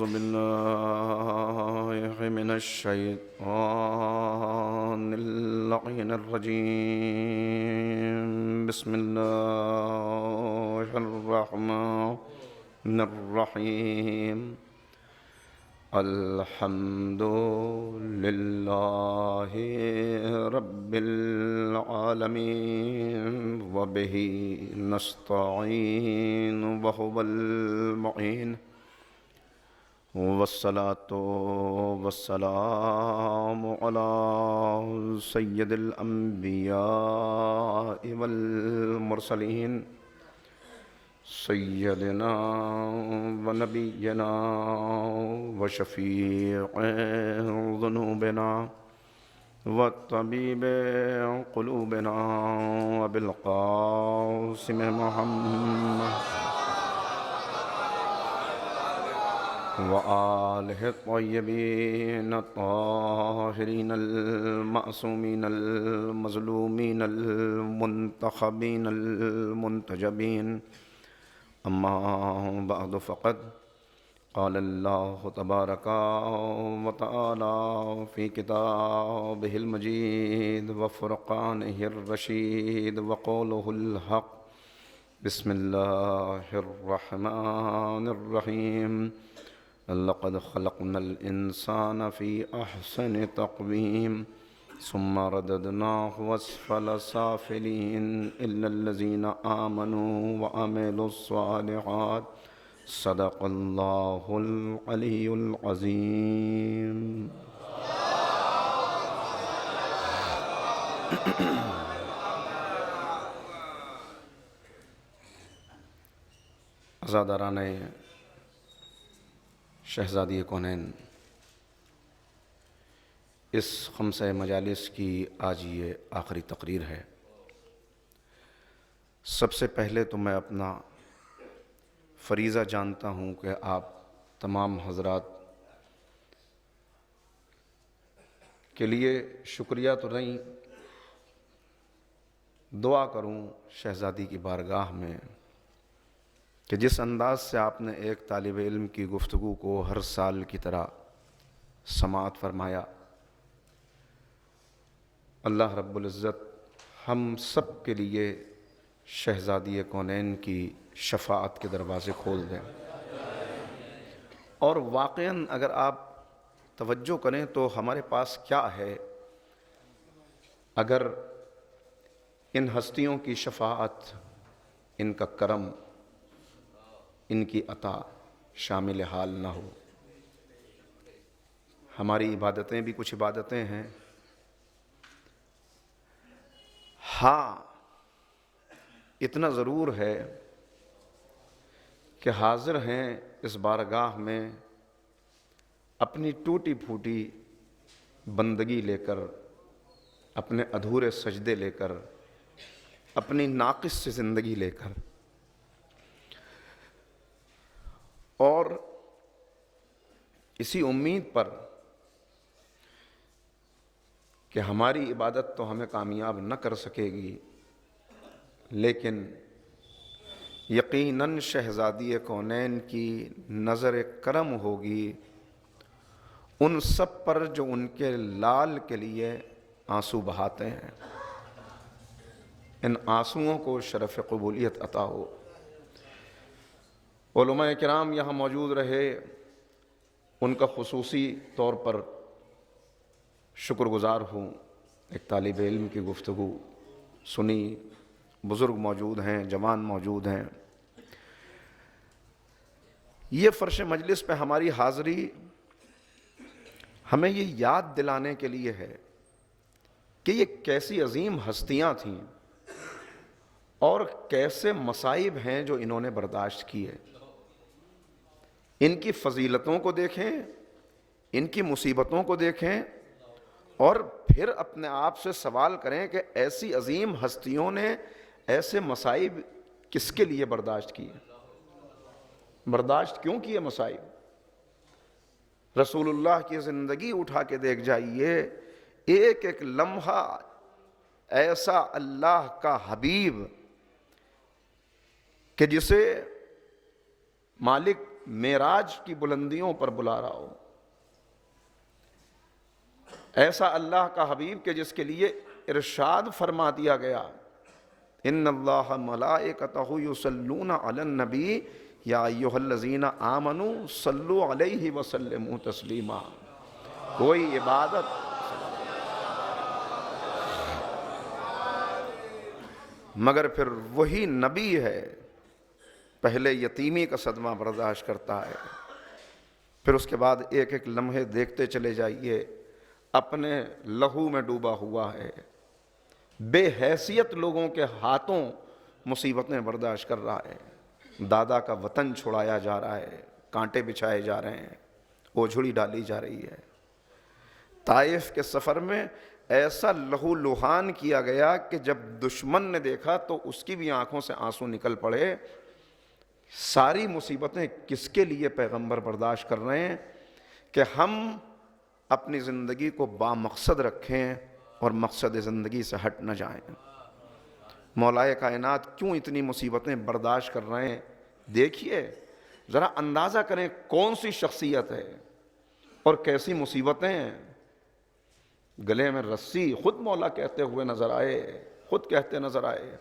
أعوذ بالله من الشيطان اللعين الرجيم. بسم الله الرحمن الرحيم. الحمد لله رب العالمين وبه نستعين وهو المعين والصلاة والسلام على سيد الأنبياء والمرسلين سيدنا ونبينا وشفيع ذنوبنا وطبيب قلوبنا وبالقاسم محمد وآله الطيبين الطاهرين المعصومين المظلومين المنتخبين المنتجبين. أما بعد فقد قال الله تبارك وتعالى في كتابه المجيد وفرقانه الرشيد وقوله الحق. بسم الله الرحمن الرحيم. لقد خلقنا الإنسان في أحسن تقويم ثم رددناه أسفل سافلين إلا الذين آمنوا وعملوا الصالحات. صدق الله العلي العظيم. عزاداران شہزادی کونین، اس خمسہ مجالس کی آج یہ آخری تقریر ہے۔ سب سے پہلے تو میں اپنا فریضہ جانتا ہوں کہ آپ تمام حضرات کے لیے شکریہ تو نہیں، دعا کروں شہزادی کی بارگاہ میں کہ جس انداز سے آپ نے ایک طالب علم کی گفتگو کو ہر سال کی طرح سماعت فرمایا، اللہ رب العزت ہم سب کے لیے شہزادی کونین کی شفاعت کے دروازے کھول دیں۔ اور واقعاً اگر آپ توجہ کریں تو ہمارے پاس کیا ہے اگر ان ہستیوں کی شفاعت، ان کا کرم، ان کی عطا شامل حال نہ ہو۔ ہماری عبادتیں بھی کچھ عبادتیں ہیں، ہاں اتنا ضرور ہے کہ حاضر ہیں اس بارگاہ میں اپنی ٹوٹی پھوٹی بندگی لے کر، اپنے ادھورے سجدے لے کر، اپنی ناقص سے زندگی لے کر، اور اسی امید پر کہ ہماری عبادت تو ہمیں کامیاب نہ کر سکے گی، لیکن یقیناً شہزادی کونین کی نظر کرم ہوگی ان سب پر جو ان کے لال کے لیے آنسو بہاتے ہیں۔ ان آنسوؤں کو شرف قبولیت عطا ہو۔ علماء کرام یہاں موجود رہے، ان کا خصوصی طور پر شکر گزار ہوں۔ ایک طالب علم کی گفتگو سنی، بزرگ موجود ہیں، جوان موجود ہیں۔ یہ فرش مجلس پہ ہماری حاضری ہمیں یہ یاد دلانے کے لیے ہے کہ یہ کیسی عظیم ہستیاں تھیں اور کیسے مصائب ہیں جو انہوں نے برداشت کیے۔ ان کی فضیلتوں کو دیکھیں، ان کی مصیبتوں کو دیکھیں، اور پھر اپنے آپ سے سوال کریں کہ ایسی عظیم ہستیوں نے ایسے مصائب کس کے لیے برداشت کیے، برداشت کیوں کیے مصائب؟ رسول اللہ کی زندگی اٹھا کے دیکھ جائیے، ایک ایک لمحہ ایسا اللہ کا حبیب کہ جسے مالک معراج کی بلندیوں پر بلا رہا ہو. ایسا اللہ کا حبیب کہ جس کے لیے ارشاد فرما دیا گیا ان اللہ ملائکتہ یصلون علی النبی یا ایھا الذین آمنوا صلوا علیہ وسلموا تسلیما. کوئی عبادت مگر پھر وہی نبی ہے پہلے یتیمی کا صدمہ برداشت کرتا ہے، پھر اس کے بعد ایک ایک لمحے دیکھتے چلے جائیے اپنے لہو میں ڈوبا ہوا ہے، بے حیثیت لوگوں کے ہاتھوں مصیبتیں برداشت کر رہا ہے، دادا کا وطن چھڑایا جا رہا ہے، کانٹے بچھائے جا رہے ہیں، اوجھڑی ڈالی جا رہی ہے. طائف کے سفر میں ایسا لہو لہان کیا گیا کہ جب دشمن نے دیکھا تو اس کی بھی آنکھوں سے آنسو نکل پڑے. ساری مصیبتیں کس کے لیے پیغمبر برداشت کر رہے ہیں؟ کہ ہم اپنی زندگی کو بامقصد رکھیں اور مقصد زندگی سے ہٹ نہ جائیں. مولائے کائنات کیوں اتنی مصیبتیں برداشت کر رہے ہیں؟ دیکھیے ذرا اندازہ کریں کون سی شخصیت ہے اور کیسی مصیبتیں ہیں. گلے میں رسی خود مولا کہتے ہوئے نظر آئے، خود کہتے نظر آئے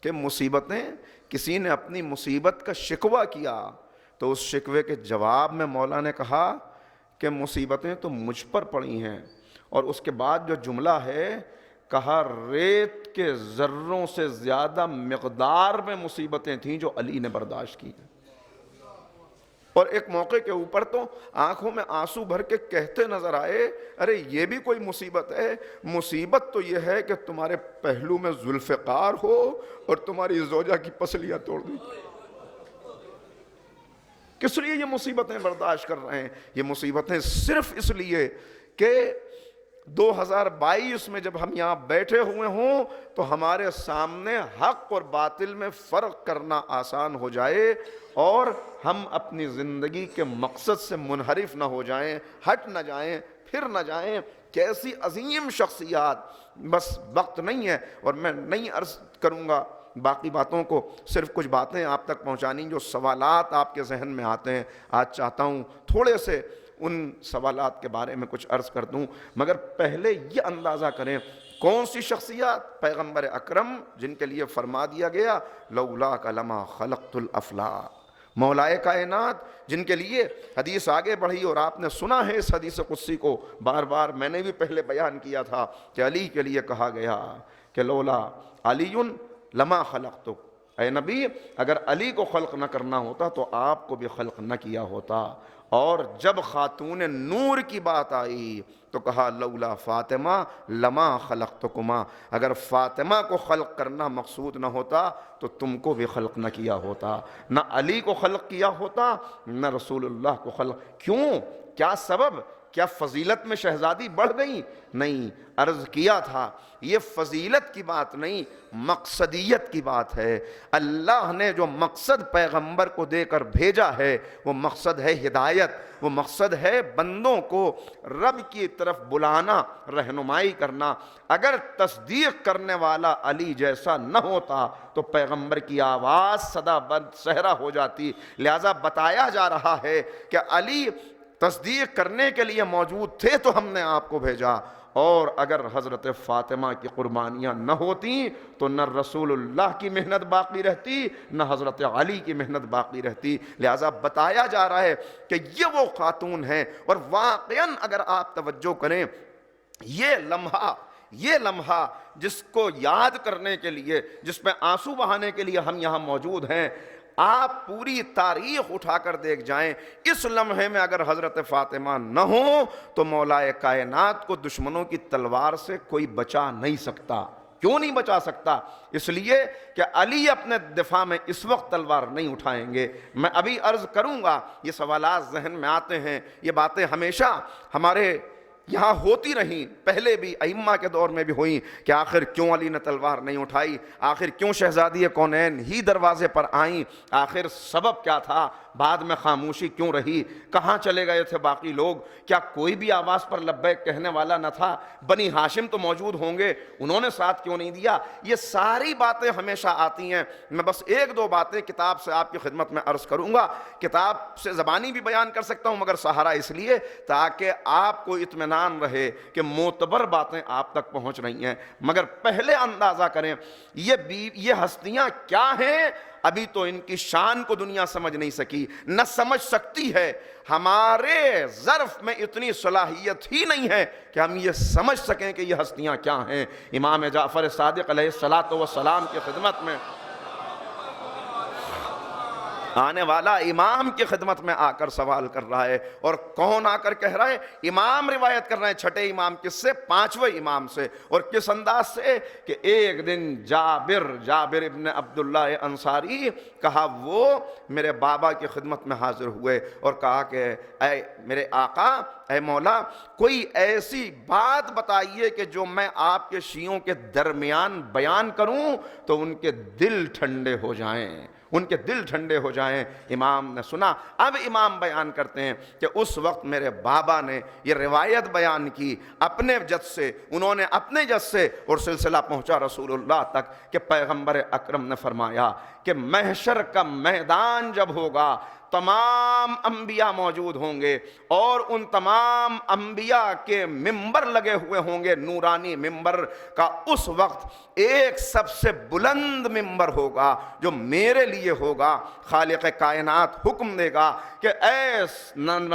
کہ مصیبتیں، کسی نے اپنی مصیبت کا شکوہ کیا تو اس شکوے کے جواب میں مولا نے کہا کہ مصیبتیں تو مجھ پر پڑی ہیں. اور اس کے بعد جو جملہ ہے کہا ریت کے ذروں سے زیادہ مقدار میں مصیبتیں تھیں جو علی نے برداشت کی. اور ایک موقع کے اوپر تو آنکھوں میں آنسو بھر کے کہتے نظر آئے ارے یہ بھی کوئی مصیبت ہے؟ مصیبت تو یہ ہے کہ تمہارے پہلو میں ذوالفقار ہو اور تمہاری زوجہ کی پسلیاں توڑ دی. کس لیے یہ مصیبتیں برداشت کر رہے ہیں؟ یہ مصیبتیں صرف اس لیے کہ 2022 میں جب ہم یہاں بیٹھے ہوئے ہوں تو ہمارے سامنے حق اور باطل میں فرق کرنا آسان ہو جائے اور ہم اپنی زندگی کے مقصد سے منحرف نہ ہو جائیں، ہٹ نہ جائیں، پھر نہ جائیں. کیسی عظیم شخصیات. بس وقت نہیں ہے اور میں نہیں عرض کروں گا باقی باتوں کو، صرف کچھ باتیں آپ تک پہنچانی جو سوالات آپ کے ذہن میں آتے ہیں. آج چاہتا ہوں تھوڑے سے ان سوالات کے بارے میں کچھ عرض کر دوں، مگر پہلے یہ اندازہ کریں کون سی شخصیات؟ پیغمبر اکرم جن کے لیے فرما دیا گیا لولاک لما خلقت الافلاک. مولائے کائنات جن کے لیے حدیث آگے بڑھی اور آپ نے سنا ہے اس حدیث قدسی کو بار بار، میں نے بھی پہلے بیان کیا تھا کہ علی کے لیے کہا گیا کہ لولا علی لما خلقتک. اے نبی اگر علی کو خلق نہ کرنا ہوتا تو آپ کو بھی خلق نہ کیا ہوتا. اور جب خاتون نور کی بات آئی تو کہا لولا فاطمہ لما خلقتکما. اگر فاطمہ کو خلق کرنا مقصود نہ ہوتا تو تم کو بھی خلق نہ کیا ہوتا، نہ علی کو خلق کیا ہوتا نہ رسول اللہ کو خلق. کیوں؟ کیا سبب؟ کیا فضیلت میں شہزادی بڑھ گئی؟ نہیں. عرض کیا تھا یہ فضیلت کی بات نہیں، مقصدیت کی بات ہے. اللہ نے جو مقصد پیغمبر کو دے کر بھیجا ہے وہ مقصد ہے ہدایت، وہ مقصد ہے بندوں کو رب کی طرف بلانا، رہنمائی کرنا. اگر تصدیق کرنے والا علی جیسا نہ ہوتا تو پیغمبر کی آواز صدا بند صحرا ہو جاتی. لہذا بتایا جا رہا ہے کہ علی تصدیق کرنے کے لیے موجود تھے تو ہم نے آپ کو بھیجا. اور اگر حضرت فاطمہ کی قربانیاں نہ ہوتی تو نہ رسول اللہ کی محنت باقی رہتی نہ حضرت علی کی محنت باقی رہتی. لہذا بتایا جا رہا ہے کہ یہ وہ خاتون ہیں. اور واقعاً اگر آپ توجہ کریں یہ لمحہ جس کو یاد کرنے کے لیے، جس پہ آنسو بہانے کے لیے ہم یہاں موجود ہیں، آپ پوری تاریخ اٹھا کر دیکھ جائیں. اس لمحے میں اگر حضرت فاطمہ نہ ہوں تو مولائے کائنات کو دشمنوں کی تلوار سے کوئی بچا نہیں سکتا. کیوں نہیں بچا سکتا؟ اس لیے کہ علی اپنے دفاع میں اس وقت تلوار نہیں اٹھائیں گے. میں ابھی عرض کروں گا، یہ سوالات ذہن میں آتے ہیں، یہ باتیں ہمیشہ ہمارے یہاں ہوتی رہیں، پہلے بھی ائمہ کے دور میں بھی ہوئیں، کہ آخر کیوں علی نے تلوار نہیں اٹھائی، آخر کیوں شہزادی کونین ہی دروازے پر آئیں، آخر سبب کیا تھا، بعد میں خاموشی کیوں رہی، کہاں چلے گئے تھے باقی لوگ، کیا کوئی بھی آواز پر لبیک کہنے والا نہ تھا، بنی ہاشم تو موجود ہوں گے، انہوں نے ساتھ کیوں نہیں دیا؟ یہ ساری باتیں ہمیشہ آتی ہیں۔ میں بس ایک دو باتیں کتاب سے آپ کی خدمت میں عرض کروں گا، کتاب سے زبانی بھی بیان کر سکتا ہوں مگر سہارا اس لیے تاکہ آپ کو اطمینان رہے کہ معتبر باتیں آپ تک پہنچ رہی ہیں۔ مگر پہلے اندازہ کریں یہ ہستیاں کیا ہیں، ابھی تو ان کی شان کو دنیا سمجھ نہیں سکی، نہ سمجھ سکتی ہے۔ ہمارے ظرف میں اتنی صلاحیت ہی نہیں ہے کہ ہم یہ سمجھ سکیں کہ یہ ہستیاں کیا ہیں۔ امام جعفر صادق علیہ السلام کی خدمت میں آنے والا امام کی خدمت میں آ کر سوال کر رہا ہے، اور کون آ کر کہہ رہا ہے؟ امام روایت کر رہے ہیں، چھٹے امام کس سے؟ پانچویں امام سے۔ اور کس انداز سے؟ کہ ایک دن جابر ابن عبداللہ انصاری کہا وہ میرے بابا کی خدمت میں حاضر ہوئے اور کہا کہ اے میرے آقا، اے مولا، کوئی ایسی بات بتائیے کہ جو میں آپ کے شیعوں کے درمیان بیان کروں تو ان کے دل ٹھنڈے ہو جائیں، ان کے دل ٹھنڈے ہو جائیں۔ امام نے سنا۔ اب امام بیان کرتے ہیں کہ اس وقت میرے بابا نے یہ روایت بیان کی اپنے جد سے، انہوں نے اپنے جد سے، اور سلسلہ پہنچا رسول اللہ تک کہ پیغمبر اکرم نے فرمایا کہ محشر کا میدان جب ہوگا، تمام انبیاء موجود ہوں گے اور ان تمام انبیاء کے ممبر لگے ہوئے ہوں گے، نورانی ممبر کا۔ اس وقت ایک سب سے بلند ممبر ہوگا جو میرے لیے ہوگا۔ خالق کائنات حکم دے گا کہ اے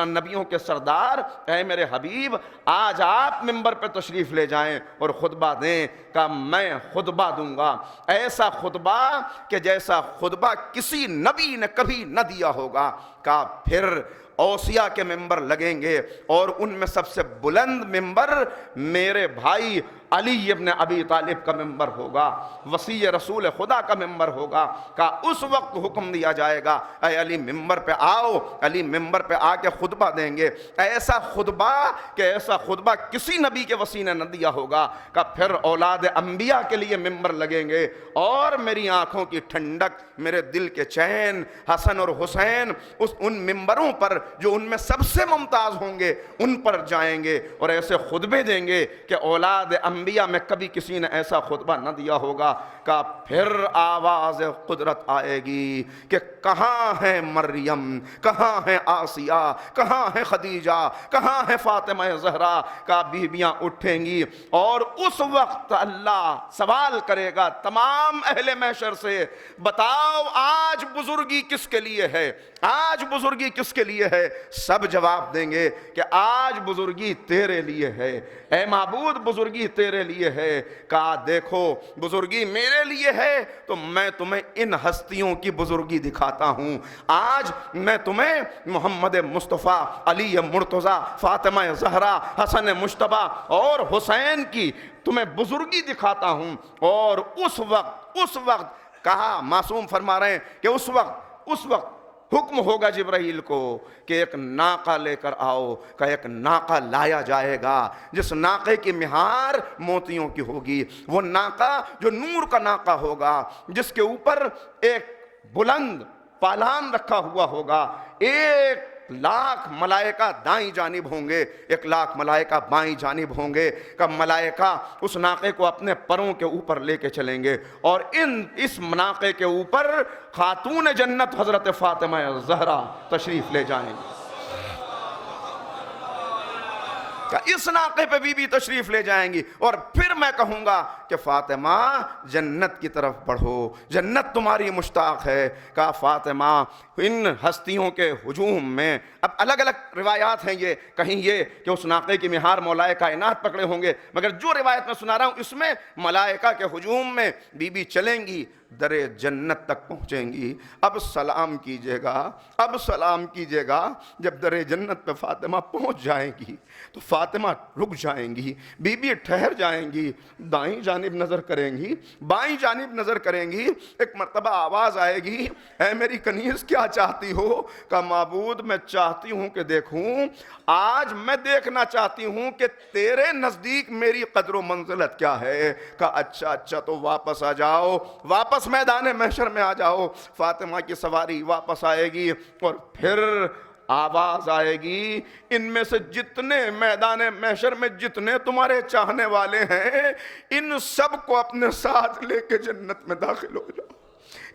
نبیوں کے سردار، اے میرے حبیب، آج آپ ممبر پہ تشریف لے جائیں اور خطبہ دیں۔ کہ میں خطبہ دوں گا، ایسا خطبہ کہ جیسا خطبہ کسی نبی نے کبھی نہ دیا ہوگا۔ کہ پھر اوصیاء کے ممبر لگیں گے اور ان میں سب سے بلند ممبر میرے بھائی علی ابن ابی طالب کا ممبر ہوگا، وصی رسول خدا کا ممبر ہوگا۔ کہ اس وقت حکم دیا جائے گا اے علی ممبر پہ آؤ، علی ممبر پہ آ کے خطبہ دیں گے، ایسا خطبہ کہ ایسا خطبہ کسی نبی کے وصی نے نہ دیا ہوگا۔ کہ پھر اولاد انبیاء کے لیے ممبر لگیں گے اور میری آنکھوں کی ٹھنڈک، میرے دل کے چین، حسن اور حسین ان ممبروں پر جو ان میں سب سے ممتاز ہوں گے ان پر جائیں گے اور ایسے خطبے دیں گے کہ اولاد انبیاء میں کبھی کسی نے ایسا خطبہ نہ دیا ہوگا۔ کہ پھر آواز قدرت آئے گی کہ کہاں ہے مریم، کہاں ہے آسیہ، کہاں ہے خدیجہ، کہاں ہے فاطمہ زہرا۔ کا بیویاں اٹھیں گی اور اس وقت اللہ سوال کرے گا تمام اہل محشر سے، بتاؤ آج بزرگی کس کے لیے ہے، آج بزرگی کس کے لیے ہے؟ سب جواب دیں گے کہ آج بزرگی تیرے لیے ہے، اے معبود بزرگی تیرے لیے ہے۔ کہا دیکھو بزرگی میرے لیے ہے تو میں تمہیں ان ہستیوں کی بزرگی دکھاتا ہوں۔ آج میں تمہیں محمد مصطفیٰ، علی مرتضیٰ، فاطمہ زہرا، حسن مجتبیٰ اور حسین کی تمہیں بزرگی دکھاتا ہوں۔ اور اس وقت کہا معصوم فرما رہے ہیں کہ اس وقت حکم ہوگا جبرائیل کو کہ ایک ناقہ لے کر آؤ۔ کہ ایک ناقہ لایا جائے گا جس ناقے کی مہار موتیوں کی ہوگی، وہ ناقہ جو نور کا ناقہ ہوگا، جس کے اوپر ایک بلند پالان رکھا ہوا ہوگا۔ 1,00,000 ملائکہ دائیں جانب ہوں گے، 1,00,000 ملائکہ بائیں جانب ہوں گے۔ کہ ملائکہ اس ناقے کو اپنے پروں کے اوپر لے کے چلیں گے اور اس ناقے کے اوپر خاتون جنت حضرت فاطمہ زہرا تشریف لے جائیں گے۔ اس ناقے پہ بی بی تشریف لے جائیں گی اور پھر میں کہوں گا کہ فاطمہ جنت کی طرف بڑھو، جنت تمہاری مشتاق ہے۔ کہا فاطمہ ان ہستیوں کے ہجوم میں، اب الگ الگ روایات ہیں، یہ کہیں یہ کہ اس ناقے کی مہار مولائے کائنات پکڑے ہوں گے، مگر جو روایت میں سنا رہا ہوں اس میں ملائکہ کے ہجوم میں بی بی چلیں گی، در جنت تک پہنچیں گی، اب سلام کیجیے گا، اب سلام کیجیے گا۔ جب در جنت پہ فاطمہ پہنچ جائیں گی تو فاطمہ رک جائیں گی، بی بی ٹھہر جائیں گی، دائیں جانب نظر کریں گی، بائیں جانب نظر کریں گی۔ ایک مرتبہ آواز آئے گی، اے میری کنیز کیا چاہتی ہو؟ کہا معبود میں چاہتی ہوں کہ دیکھوں، آج میں دیکھنا چاہتی ہوں کہ تیرے نزدیک میری قدر و منزلت کیا ہے۔ کہا اچھا تو واپس آ جاؤ، واپس میدان محشر میں آ جاؤ۔ فاطمہ کی سواری واپس آئے گی اور پھر آواز آئے گی، ان میں سے جتنے میدان محشر میں جتنے تمہارے چاہنے والے ہیں، ان سب کو اپنے ساتھ لے کے جنت میں داخل ہو جاؤ،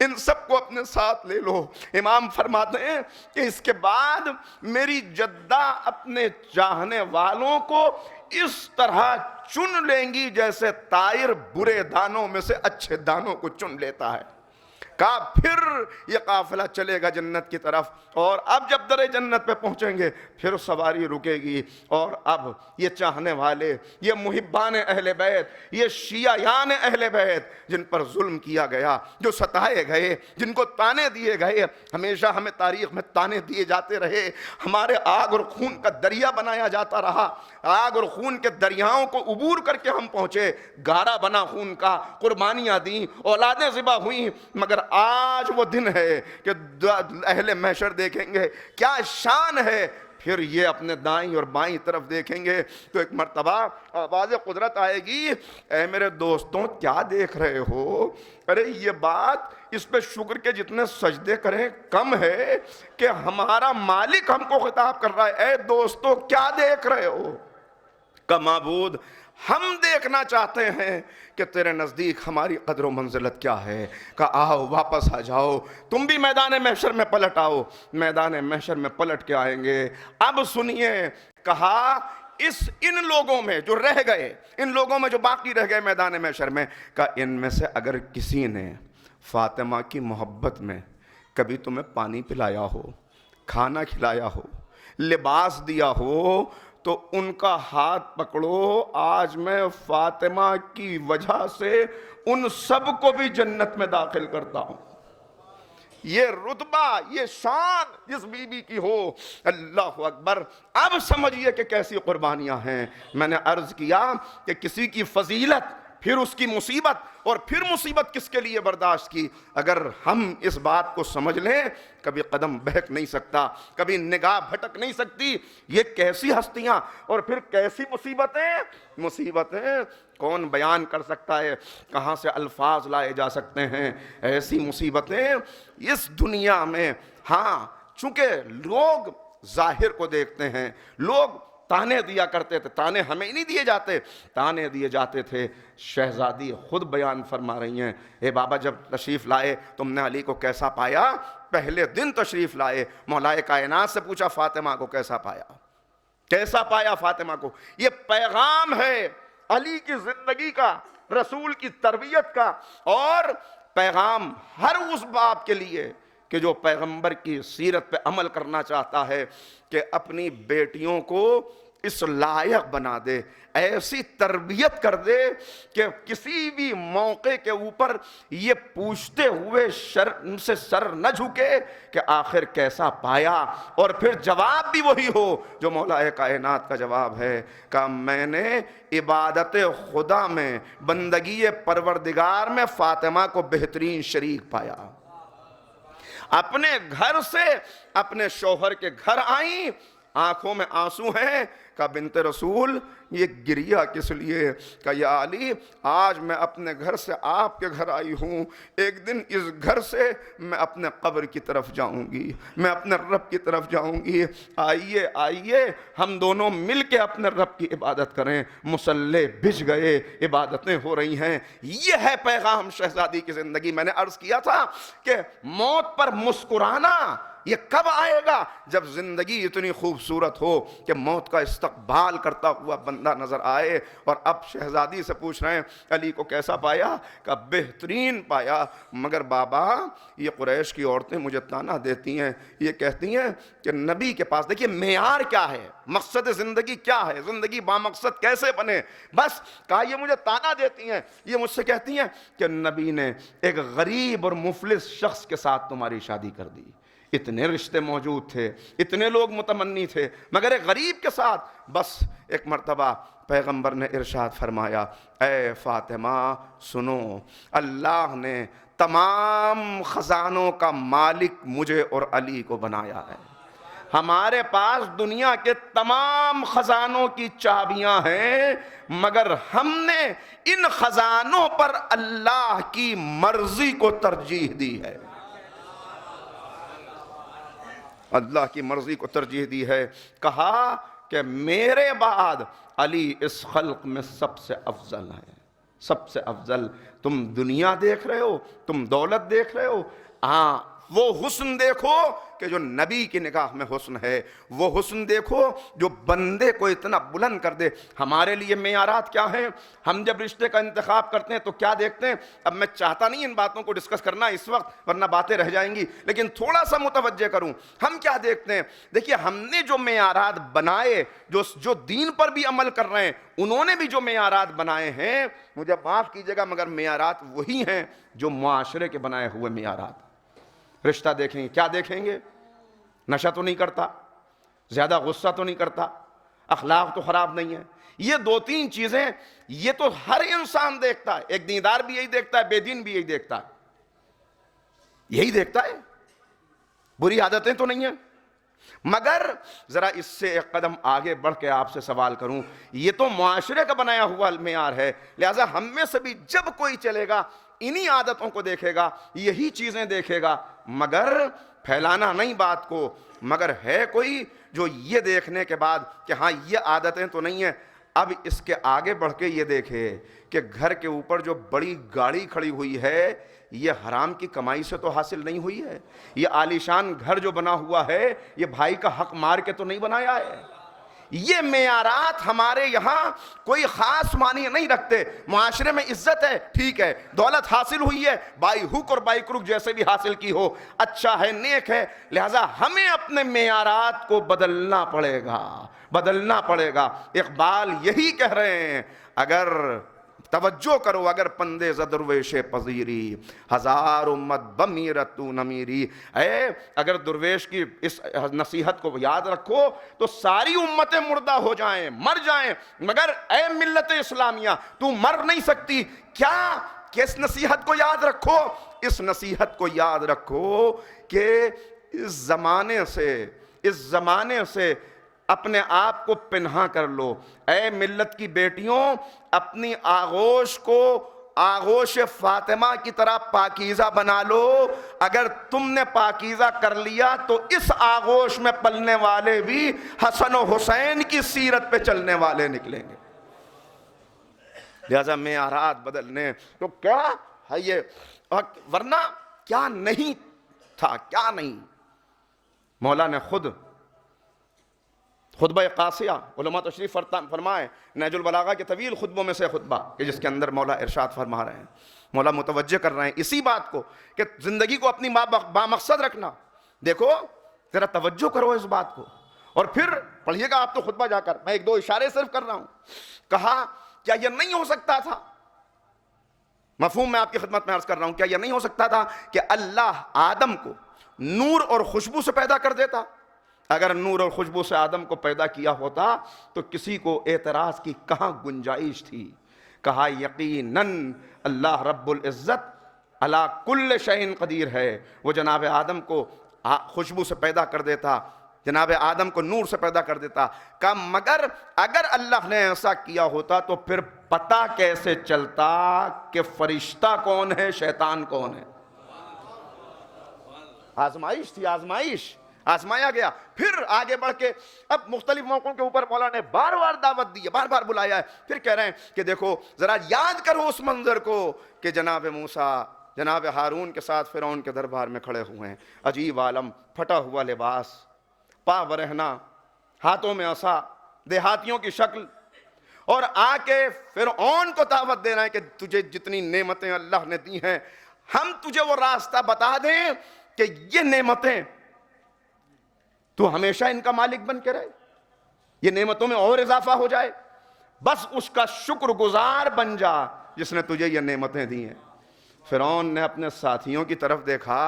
ان سب کو اپنے ساتھ لے لو۔ امام فرماتے ہیں کہ اس کے بعد میری جدہ اپنے چاہنے والوں کو اس طرح چن لیں گی جیسے طائر برے دانوں میں سے اچھے دانوں کو چن لیتا ہے۔ کہا پھر یہ قافلہ چلے گا جنت کی طرف، اور اب جب در جنت پہ پہنچیں گے پھر سواری رکے گی، اور اب یہ چاہنے والے، یہ محبان اہل بیت، یہ شیعیان اہل بیت جن پر ظلم کیا گیا، جو ستائے گئے، جن کو تانے دیے گئے، ہمیشہ ہمیں تاریخ میں تانے دیے جاتے رہے، ہمارے آگ اور خون کا دریا بنایا جاتا رہا، آگ اور خون کے دریاؤں کو عبور کر کے ہم پہنچے، گارا بنا خون کا، قربانیاں دیں، اولادیں ذبح ہوئیں، مگر آج وہ دن ہے کہ اہل محشر دیکھیں گے کیا شان ہے، پھر یہ اپنے دائیں اور بائیں طرف دیکھیں گے تو ایک مرتبہ آواز قدرت آئے گی، اے میرے دوستوں کیا دیکھ رہے ہو؟ ارے یہ بات اس پہ شکر کے جتنے سجدے کریں کم ہے کہ ہمارا مالک ہم کو خطاب کر رہا ہے، اے دوستوں کیا دیکھ رہے ہو؟ کہ معبود ہم دیکھنا چاہتے ہیں کہ تیرے نزدیک ہماری قدر و منزلت کیا ہے۔ کہ آؤ واپس آ جاؤ، تم بھی میدان محشر میں پلٹ آؤ۔ میدان محشر میں پلٹ کے آئیں گے۔ اب سنیے، کہا ان لوگوں میں جو رہ گئے، ان لوگوں میں جو باقی رہ گئے میدان محشر میں، کہا ان میں سے اگر کسی نے فاطمہ کی محبت میں کبھی تمہیں پانی پلایا ہو، کھانا کھلایا ہو، لباس دیا ہو، تو ان کا ہاتھ پکڑو، آج میں فاطمہ کی وجہ سے ان سب کو بھی جنت میں داخل کرتا ہوں۔ یہ رتبہ، یہ شان جس بی بی کی ہو، اللہ اکبر۔ اب سمجھئے کہ کیسی قربانیاں ہیں۔ میں نے عرض کیا کہ کسی کی فضیلت، پھر اس کی مصیبت، اور پھر مصیبت کس کے لیے برداشت کی، اگر ہم اس بات کو سمجھ لیں کبھی قدم بہک نہیں سکتا، کبھی نگاہ بھٹک نہیں سکتی۔ یہ کیسی ہستیاں اور پھر کیسی مصیبتیں کون بیان کر سکتا ہے، کہاں سے الفاظ لائے جا سکتے ہیں؟ ایسی مصیبتیں اس دنیا میں، ہاں چونکہ لوگ ظاہر کو دیکھتے ہیں، لوگ تانے دیا کرتے تھے، تانے ہمیں نہیں دیے جاتے، تانے دیے جاتے تھے۔ شہزادی خود بیان فرما رہی ہیں، اے بابا جب تشریف لائے تم نے علی کو کیسا پایا؟ پہلے دن تشریف لائے، مولائے کائنات سے پوچھا فاطمہ کو کیسا پایا، کیسا پایا فاطمہ کو؟ یہ پیغام ہے علی کی زندگی کا، رسول کی تربیت کا، اور پیغام ہر اس باپ کے لیے کہ جو پیغمبر کی سیرت پہ عمل کرنا چاہتا ہے کہ اپنی بیٹیوں کو اس لائق بنا دے، ایسی تربیت کر دے کہ کسی بھی موقع کے اوپر یہ پوچھتے ہوئے شرم سے سر نہ جھکے کہ آخر کیسا پایا، اور پھر جواب بھی وہی ہو جو مولا کائنات کا جواب ہے کہ میں نے عبادت خدا میں، بندگی پروردگار میں فاطمہ کو بہترین شریک پایا۔ اپنے گھر سے اپنے شوہر کے گھر آئیں، آنکھوں میں آنسو ہیں، کہا بنت رسول یہ گریہ کس لیے؟ کہا یا علی آج میں اپنے گھر سے آپ کے گھر آئی ہوں، ایک دن اس گھر سے میں اپنے قبر کی طرف جاؤں گی، میں اپنے رب کی طرف جاؤں گی، آئیے ہم دونوں مل کے اپنے رب کی عبادت کریں۔ مصلے بجھ گئے، عبادتیں ہو رہی ہیں۔ یہ ہے پیغام شہزادی کی زندگی۔ میں نے عرض کیا تھا کہ موت پر مسکرانا یہ کب آئے گا؟ جب زندگی اتنی خوبصورت ہو کہ موت کا استقبال کرتا ہوا بندہ نظر آئے۔ اور اب شہزادی سے پوچھ رہے ہیں علی کو کیسا پایا؟ کہ بہترین پایا، مگر بابا یہ قریش کی عورتیں مجھے تانا دیتی ہیں، یہ کہتی ہیں کہ نبی کے پاس دیکھیے معیار کیا ہے، مقصد زندگی کیا ہے، زندگی بامقصد کیسے بنے، بس کہا یہ مجھے تانا دیتی ہیں، یہ مجھ سے کہتی ہیں کہ نبی نے ایک غریب اور مفلس شخص کے ساتھ تمہاری شادی کر دی۔ اتنے رشتے موجود تھے، اتنے لوگ متمنی تھے، مگر ایک غریب کے ساتھ۔ بس ایک مرتبہ پیغمبر نے ارشاد فرمایا، اے فاطمہ سنو، اللہ نے تمام خزانوں کا مالک مجھے اور علی کو بنایا ہے۔ ہمارے پاس دنیا کے تمام خزانوں کی چابیاں ہیں، مگر ہم نے ان خزانوں پر اللہ کی مرضی کو ترجیح دی ہے، اللہ کی مرضی کو ترجیح دی ہے۔ کہا کہ میرے بعد علی اس خلق میں سب سے افضل ہے، سب سے افضل۔ تم دنیا دیکھ رہے ہو، تم دولت دیکھ رہے ہو، ہاں وہ حسن دیکھو کہ جو نبی کی نگاہ میں حسن ہے، وہ حسن دیکھو جو بندے کو اتنا بلند کر دے۔ ہمارے لیے معیارات کیا ہیں؟ ہم جب رشتے کا انتخاب کرتے ہیں تو کیا دیکھتے ہیں؟ اب میں چاہتا نہیں ان باتوں کو ڈسکس کرنا اس وقت، ورنہ باتیں رہ جائیں گی، لیکن تھوڑا سا متوجہ کروں۔ ہم کیا دیکھتے ہیں؟ دیکھیے ہم نے جو معیارات بنائے، جو دین پر بھی عمل کر رہے ہیں، انہوں نے بھی جو معیارات بنائے ہیں، مجھے معاف کیجیے گا مگر معیارات وہی ہیں جو معاشرے کے بنائے ہوئے معیارات۔ رشتہ دیکھیں گے، کیا دیکھیں گے؟ نشہ تو نہیں کرتا، زیادہ غصہ تو نہیں کرتا، اخلاق تو خراب نہیں ہے۔ یہ دو تین چیزیں یہ تو ہر انسان دیکھتا ہے، ایک دیندار بھی یہی دیکھتا ہے، بے دین بھی یہی دیکھتا ہے، یہی دیکھتا ہے۔ بری عادتیں تو نہیں ہیں، مگر ذرا اس سے ایک قدم آگے بڑھ کے آپ سے سوال کروں، یہ تو معاشرے کا بنایا ہوا معیار ہے، لہٰذا ہم میں سے بھی جب کوئی چلے گا انہی عادتوں کو دیکھے گا، یہی چیزیں دیکھے گا، مگر پھیلانا نہیں بات کو، مگر ہے کوئی جو یہ دیکھنے کے بعد کہ ہاں یہ عادتیں تو نہیں ہیں، اب اس کے آگے بڑھ کے یہ دیکھے کہ گھر کے اوپر جو بڑی گاڑی کھڑی ہوئی ہے یہ حرام کی کمائی سے تو حاصل نہیں ہوئی ہے، یہ عالیشان گھر جو بنا ہوا ہے یہ بھائی کا حق مار کے تو نہیں بنایا ہے۔ یہ معیارات ہمارے یہاں کوئی خاص معنی نہیں رکھتے۔ معاشرے میں عزت ہے، ٹھیک ہے، دولت حاصل ہوئی ہے، بائی ہک اور بائی کروک جیسے بھی حاصل کی ہو، اچھا ہے، نیک ہے، لہٰذا ہمیں اپنے معیارات کو بدلنا پڑے گا، بدلنا پڑے گا۔ اقبال یہی کہہ رہے ہیں، اگر توجہ کرو، اگر پندے درویش پذیری، ہزار امت بمیرت تو نمیری، اگر درویش کی اس نصیحت کو یاد رکھو تو ساری امتیں مردہ ہو جائیں، مر جائیں، مگر اے ملت اسلامیہ تو مر نہیں سکتی۔ کیا کہ اس نصیحت کو یاد رکھو، اس نصیحت کو یاد رکھو کہ اس زمانے سے اپنے آپ کو پنہا کر لو۔ اے ملت کی بیٹیوں، اپنی آغوش کو آغوش فاطمہ کی طرح پاکیزہ بنا لو۔ اگر تم نے پاکیزہ کر لیا تو اس آغوش میں پلنے والے بھی حسن و حسین کی سیرت پہ چلنے والے نکلیں گے۔ لہذا معیارات بدلنے تو کیا ہے یہ، ورنہ کیا نہیں تھا، کیا نہیں۔ مولا نے خود خطبہ قاصیہ، علماء تشریف فرمائے، نہج البلاغہ کے طویل خطبوں میں سے خطبہ کہ جس کے اندر مولا ارشاد فرما رہے ہیں، مولا متوجہ کر رہے ہیں اسی بات کو کہ زندگی کو اپنی بامقصد رکھنا۔ دیکھو ذرا توجہ کرو اس بات کو، اور پھر پڑھیے گا آپ تو خطبہ جا کر، میں ایک دو اشارے صرف کر رہا ہوں۔ کہا کیا یہ نہیں ہو سکتا تھا، مفہوم میں آپ کی خدمت میں عرض کر رہا ہوں، کیا یہ نہیں ہو سکتا تھا کہ اللہ آدم کو نور اور خوشبو سے پیدا کر دیتا؟ اگر نور اور خوشبو سے آدم کو پیدا کیا ہوتا تو کسی کو اعتراض کی کہاں گنجائش تھی؟ کہا یقیناً اللہ رب العزت علی کل شیء قدیر ہے، وہ جناب آدم کو خوشبو سے پیدا کر دیتا، جناب آدم کو نور سے پیدا کر دیتا۔ کہا مگر اگر اللہ نے ایسا کیا ہوتا تو پھر پتہ کیسے چلتا کہ فرشتہ کون ہے، شیطان کون ہے؟ آزمائش تھی، آزمایا گیا۔ پھر آگے بڑھ کے اب مختلف موقعوں کے اوپر مولا نے بار بار دعوت دی ہے، بار بار بلایا ہے، پھر کہہ رہے ہیں کہ دیکھو ذرا یاد کرو اس منظر کو کہ جناب موسیٰ جناب ہارون کے ساتھ فرعون کے دربار میں کھڑے ہوئے ہیں، عجیب عالم، پھٹا ہوا لباس، پا برہنہ، ہاتھوں میں عصا، دیہاتیوں کی شکل، اور آ کے فرعون کو دعوت دینا ہے کہ تجھے جتنی نعمتیں اللہ نے دی ہیں، ہم تجھے وہ راستہ بتا دیں کہ یہ نعمتیں تو ہمیشہ ان کا مالک بن کے رہے، یہ نعمتوں میں اور اضافہ ہو جائے، بس اس کا شکر گزار بن جا جس نے تجھے یہ نعمتیں دی ہیں۔ فرعون نے اپنے ساتھیوں کی طرف دیکھا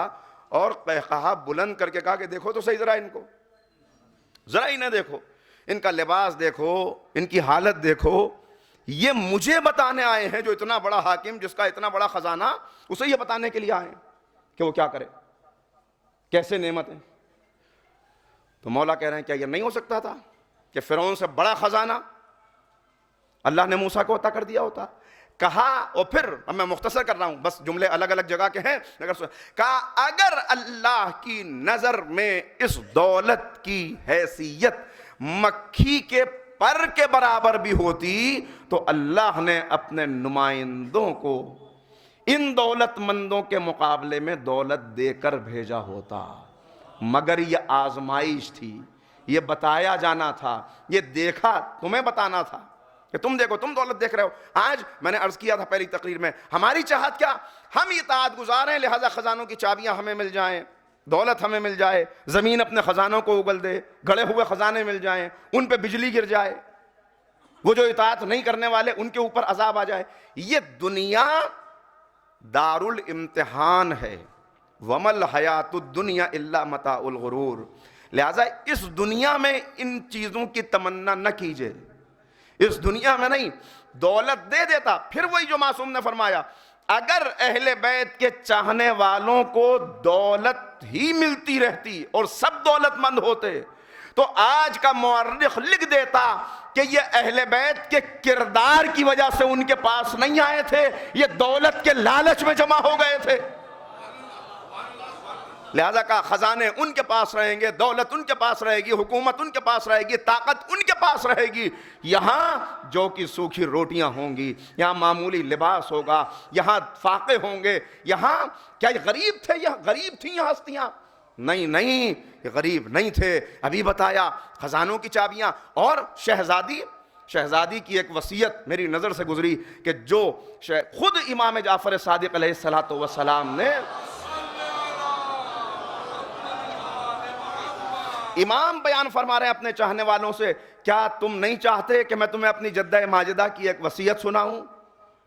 اور قہقہا بلند کر کے کہا کہ دیکھو تو صحیح ذرا ان کو، ذرا انہیں دیکھو، ان کا لباس دیکھو، ان کی حالت دیکھو، یہ مجھے بتانے آئے ہیں جو اتنا بڑا حاکم، جس کا اتنا بڑا خزانہ، اسے یہ بتانے کے لیے آئے ہیں کہ وہ کیا کرے، کیسے نعمتیں۔ تو مولا کہہ رہے ہیں کیا یہ نہیں ہو سکتا تھا کہ فرعون سے بڑا خزانہ اللہ نے موسیٰ کو عطا کر دیا ہوتا؟ کہا، اور پھر اب میں مختصر کر رہا ہوں، بس جملے الگ الگ جگہ کے ہیں، کہا اگر اللہ کی نظر میں اس دولت کی حیثیت مکھی کے پر کے برابر بھی ہوتی تو اللہ نے اپنے نمائندوں کو ان دولت مندوں کے مقابلے میں دولت دے کر بھیجا ہوتا، مگر یہ آزمائش تھی، یہ بتایا جانا تھا، یہ دیکھا تمہیں بتانا تھا کہ تم دیکھو، تم دولت دیکھ رہے ہو۔ آج میں نے عرض کیا تھا پہلی تقریر میں، ہماری چاہت کیا، ہم اطاعت گزار ہیں، لہذا خزانوں کی چابیاں ہمیں مل جائیں، دولت ہمیں مل جائے، زمین اپنے خزانوں کو اگل دے، گڑے ہوئے خزانے مل جائیں، ان پہ بجلی گر جائے، وہ جو اطاعت نہیں کرنے والے ان کے اوپر عذاب آ جائے۔ یہ دنیا دار الامتحان ہے، وَمَا الْحَيَاةُ الدُّنْيَا إِلَّا مَتَاعُ الْغُرُورِ، لہذا اس دنیا میں ان چیزوں کی تمنا نہ کیجئے، اس دنیا میں نہیں۔ دولت دے دیتا، پھر وہی جو معصوم نے فرمایا، اگر اہل بیت کے چاہنے والوں کو دولت ہی ملتی رہتی اور سب دولت مند ہوتے تو آج کا مورخ لکھ دیتا کہ یہ اہل بیت کے کردار کی وجہ سے ان کے پاس نہیں آئے تھے، یہ دولت کے لالچ میں جمع ہو گئے تھے۔ لہذا کہا خزانے ان کے پاس رہیں گے، دولت ان کے پاس رہے گی، حکومت ان کے پاس رہے گی، طاقت ان کے پاس رہے گی، یہاں جو کہ سوکھی روٹیاں ہوں گی، یہاں معمولی لباس ہوگا، یہاں فاقے ہوں گے، یہاں کیا یہ غریب تھے، یہ غریب تھیں یہ ہستیاں؟ نہیں نہیں، یہ غریب نہیں تھے۔ ابھی بتایا خزانوں کی چابیاں، اور شہزادی کی ایک وصیت میری نظر سے گزری کہ جو خود امام جعفر صادق علیہ السلام نے، امام بیان فرما رہے ہیں اپنے چاہنے والوں سے، کیا تم نہیں چاہتے کہ میں تمہیں اپنی جدہ ماجدہ کی ایک وصیت سناؤں؟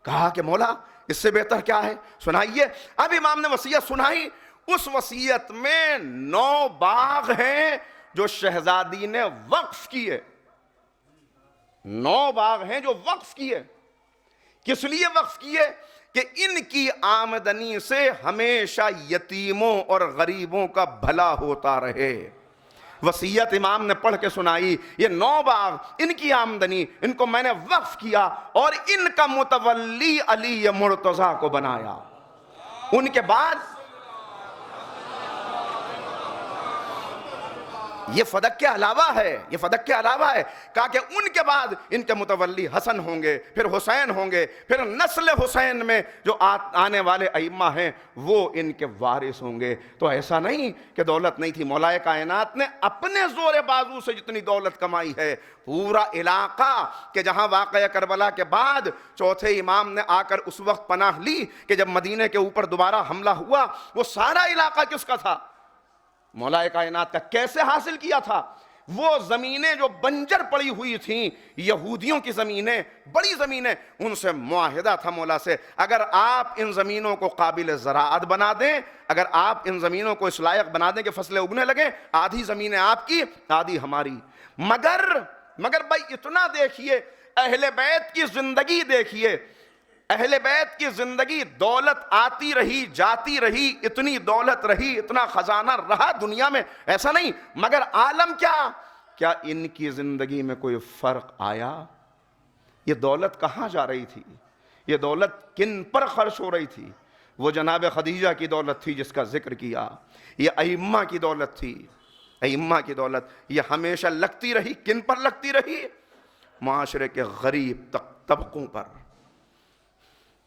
کہا کہ مولا اس سے بہتر کیا ہے، سنائیے۔ اب امام نے وصیت سنائی، اس وصیت میں 9 باغ ہیں جو شہزادی نے وقف کیے، 9 باغ ہیں جو وقف کیے۔ کس لیے وقف کیے؟ کہ ان کی آمدنی سے ہمیشہ یتیموں اور غریبوں کا بھلا ہوتا رہے۔ وصیت امام نے پڑھ کے سنائی، یہ 9 باغ، ان کی آمدنی، ان کو میں نے وقف کیا اور ان کا متولی علی مرتضیٰ کو بنایا۔ ان کے بعد یہ فدق کے علاوہ ہے، یہ فدق کے علاوہ ہے، کہا کہ ان کے بعد ان کے متولی حسن ہوں گے، پھر حسین ہوں گے، پھر نسل حسین میں جو آنے والے ائمہ ہیں وہ ان کے وارث ہوں گے۔ تو ایسا نہیں کہ دولت نہیں تھی، مولا کائنات نے اپنے زور بازو سے جتنی دولت کمائی ہے، پورا علاقہ کہ جہاں واقعہ کربلا کے بعد چوتھے امام نے آ کر اس وقت پناہ لی کہ جب مدینے کے اوپر دوبارہ حملہ ہوا، وہ سارا علاقہ کس کا تھا؟ مولا کائنات کا۔ کیسے حاصل کیا تھا؟ وہ زمینیں جو بنجر پڑی ہوئی تھیں، یہودیوں کی زمینیں، بڑی زمینیں، ان سے معاہدہ تھا مولا سے، اگر آپ ان زمینوں کو قابل زراعت بنا دیں، اگر آپ ان زمینوں کو اس لائق بنا دیں کہ فصلیں اگنے لگیں، آدھی زمینیں آپ کی، آدھی ہماری۔ مگر بھائی اتنا دیکھیے، اہل بیت کی زندگی دیکھیے، اہل بیت کی زندگی، دولت آتی رہی جاتی رہی، اتنی دولت رہی، اتنا خزانہ رہا دنیا میں، ایسا نہیں، مگر عالم کیا ان کی زندگی میں کوئی فرق آیا؟ یہ دولت کہاں جا رہی تھی؟ یہ دولت کن پر خرچ ہو رہی تھی؟ وہ جناب خدیجہ کی دولت تھی جس کا ذکر کیا، یہ ائمہ کی دولت تھی، ائمہ کی دولت، یہ ہمیشہ لگتی رہی، کن پر لگتی رہی؟ معاشرے کے غریب طبقوں پر۔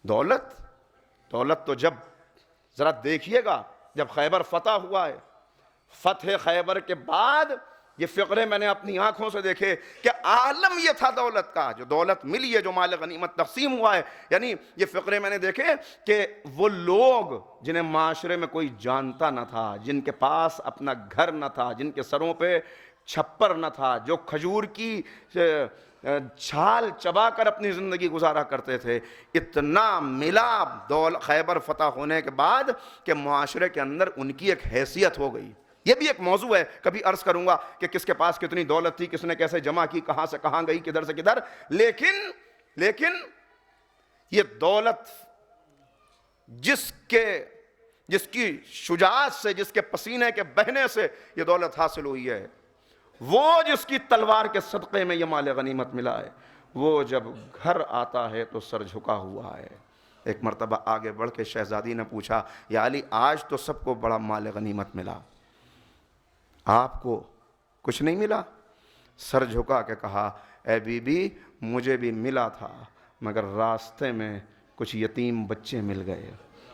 دولت تو جب ذرا دیکھیے گا جب خیبر فتح ہوا ہے، فتح خیبر کے بعد یہ فقرے میں نے اپنی آنکھوں سے دیکھے کہ عالم یہ تھا دولت کا، جو دولت ملی ہے، جو مال غنیمت تقسیم ہوا ہے، یعنی یہ فقرے میں نے دیکھے کہ وہ لوگ جنہیں معاشرے میں کوئی جانتا نہ تھا، جن کے پاس اپنا گھر نہ تھا، جن کے سروں پہ چھپر نہ تھا، جو کھجور کی چھال چبا کر اپنی زندگی گزارا کرتے تھے، اتنا ملا خیبر فتح ہونے کے بعد کہ معاشرے کے اندر ان کی ایک حیثیت ہو گئی۔ یہ بھی ایک موضوع ہے، کبھی عرض کروں گا کہ کس کے پاس کتنی دولت تھی، کس نے کیسے جمع کی، کہاں سے کہاں گئی، کدھر سے کدھر، لیکن یہ دولت جس کی شجاعت سے، جس کے پسینے کے بہنے سے یہ دولت حاصل ہوئی ہے، وہ جس کی تلوار کے صدقے میں یہ مال غنیمت ملا ہے، وہ جب گھر آتا ہے تو سر جھکا ہوا ہے۔ ایک مرتبہ آگے بڑھ کے شہزادی نے پوچھا، یا علی آج تو سب کو بڑا مال غنیمت ملا، آپ کو کچھ نہیں ملا؟ سر جھکا کے کہا، اے بی بی مجھے بھی ملا تھا، مگر راستے میں کچھ یتیم بچے مل گئے،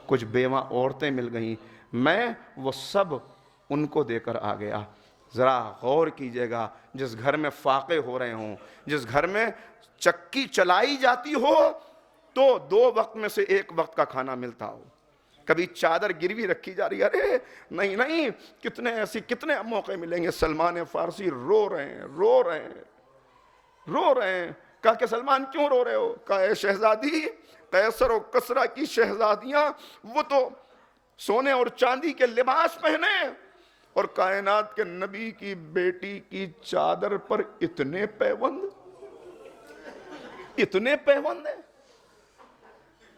کچھ بیوہ عورتیں مل گئیں، میں وہ سب ان کو دے کر آ گیا۔ ذرا غور کیجئے گا، جس گھر میں فاقے ہو رہے ہوں، جس گھر میں چکی چلائی جاتی ہو تو 2 وقت میں سے 1 وقت کا کھانا ملتا ہو، کبھی چادر گروی رکھی جا رہی ہے، ارے نہیں، کتنے موقع ملیں گے، سلمان فارسی رو رہے ہیں۔ کہا کہ سلمان کیوں رو رہے ہو؟ کہا اے شہزادی، قیصر و کسریٰ کی شہزادیاں وہ تو سونے اور چاندی کے لباس پہنے، اور کائنات کے نبی کی بیٹی کی چادر پر اتنے پیوند ہیں۔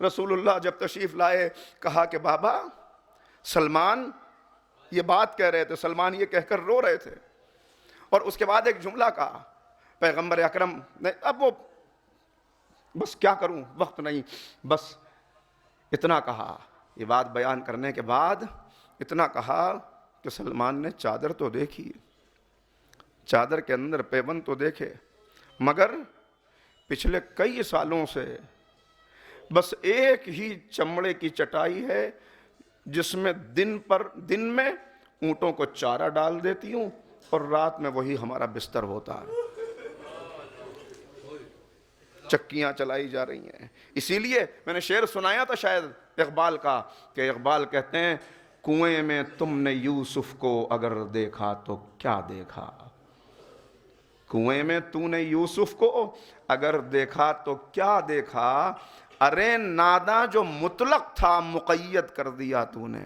رسول اللہ جب تشریف لائے کہا کہ بابا سلمان یہ بات کہہ رہے تھے، سلمان یہ کہہ کر رو رہے تھے، اور اس کے بعد ایک جملہ کہا پیغمبر اکرم نے، اب وہ بس کیا کروں، وقت نہیں، بس اتنا کہا، یہ بات بیان کرنے کے بعد اتنا کہا کہ سلمان نے چادر تو دیکھی، چادر کے اندر پیوند تو دیکھے، مگر پچھلے کئی سالوں سے بس ایک ہی چمڑے کی چٹائی ہے جس میں دن میں اونٹوں کو چارہ ڈال دیتی ہوں اور رات میں وہی ہمارا بستر ہوتا ہے۔ چکیاں چلائی جا رہی ہیں۔ اسی لیے میں نے شعر سنایا تھا شاید اقبال کا، کہ اقبال کہتے ہیں، کنویں میں تم نے یوسف کو اگر دیکھا تو کیا دیکھا، کنویں میں تو نے یوسف کو اگر دیکھا تو کیا دیکھا، ارے ناداں جو مطلق تھا مقید کر دیا تو نے۔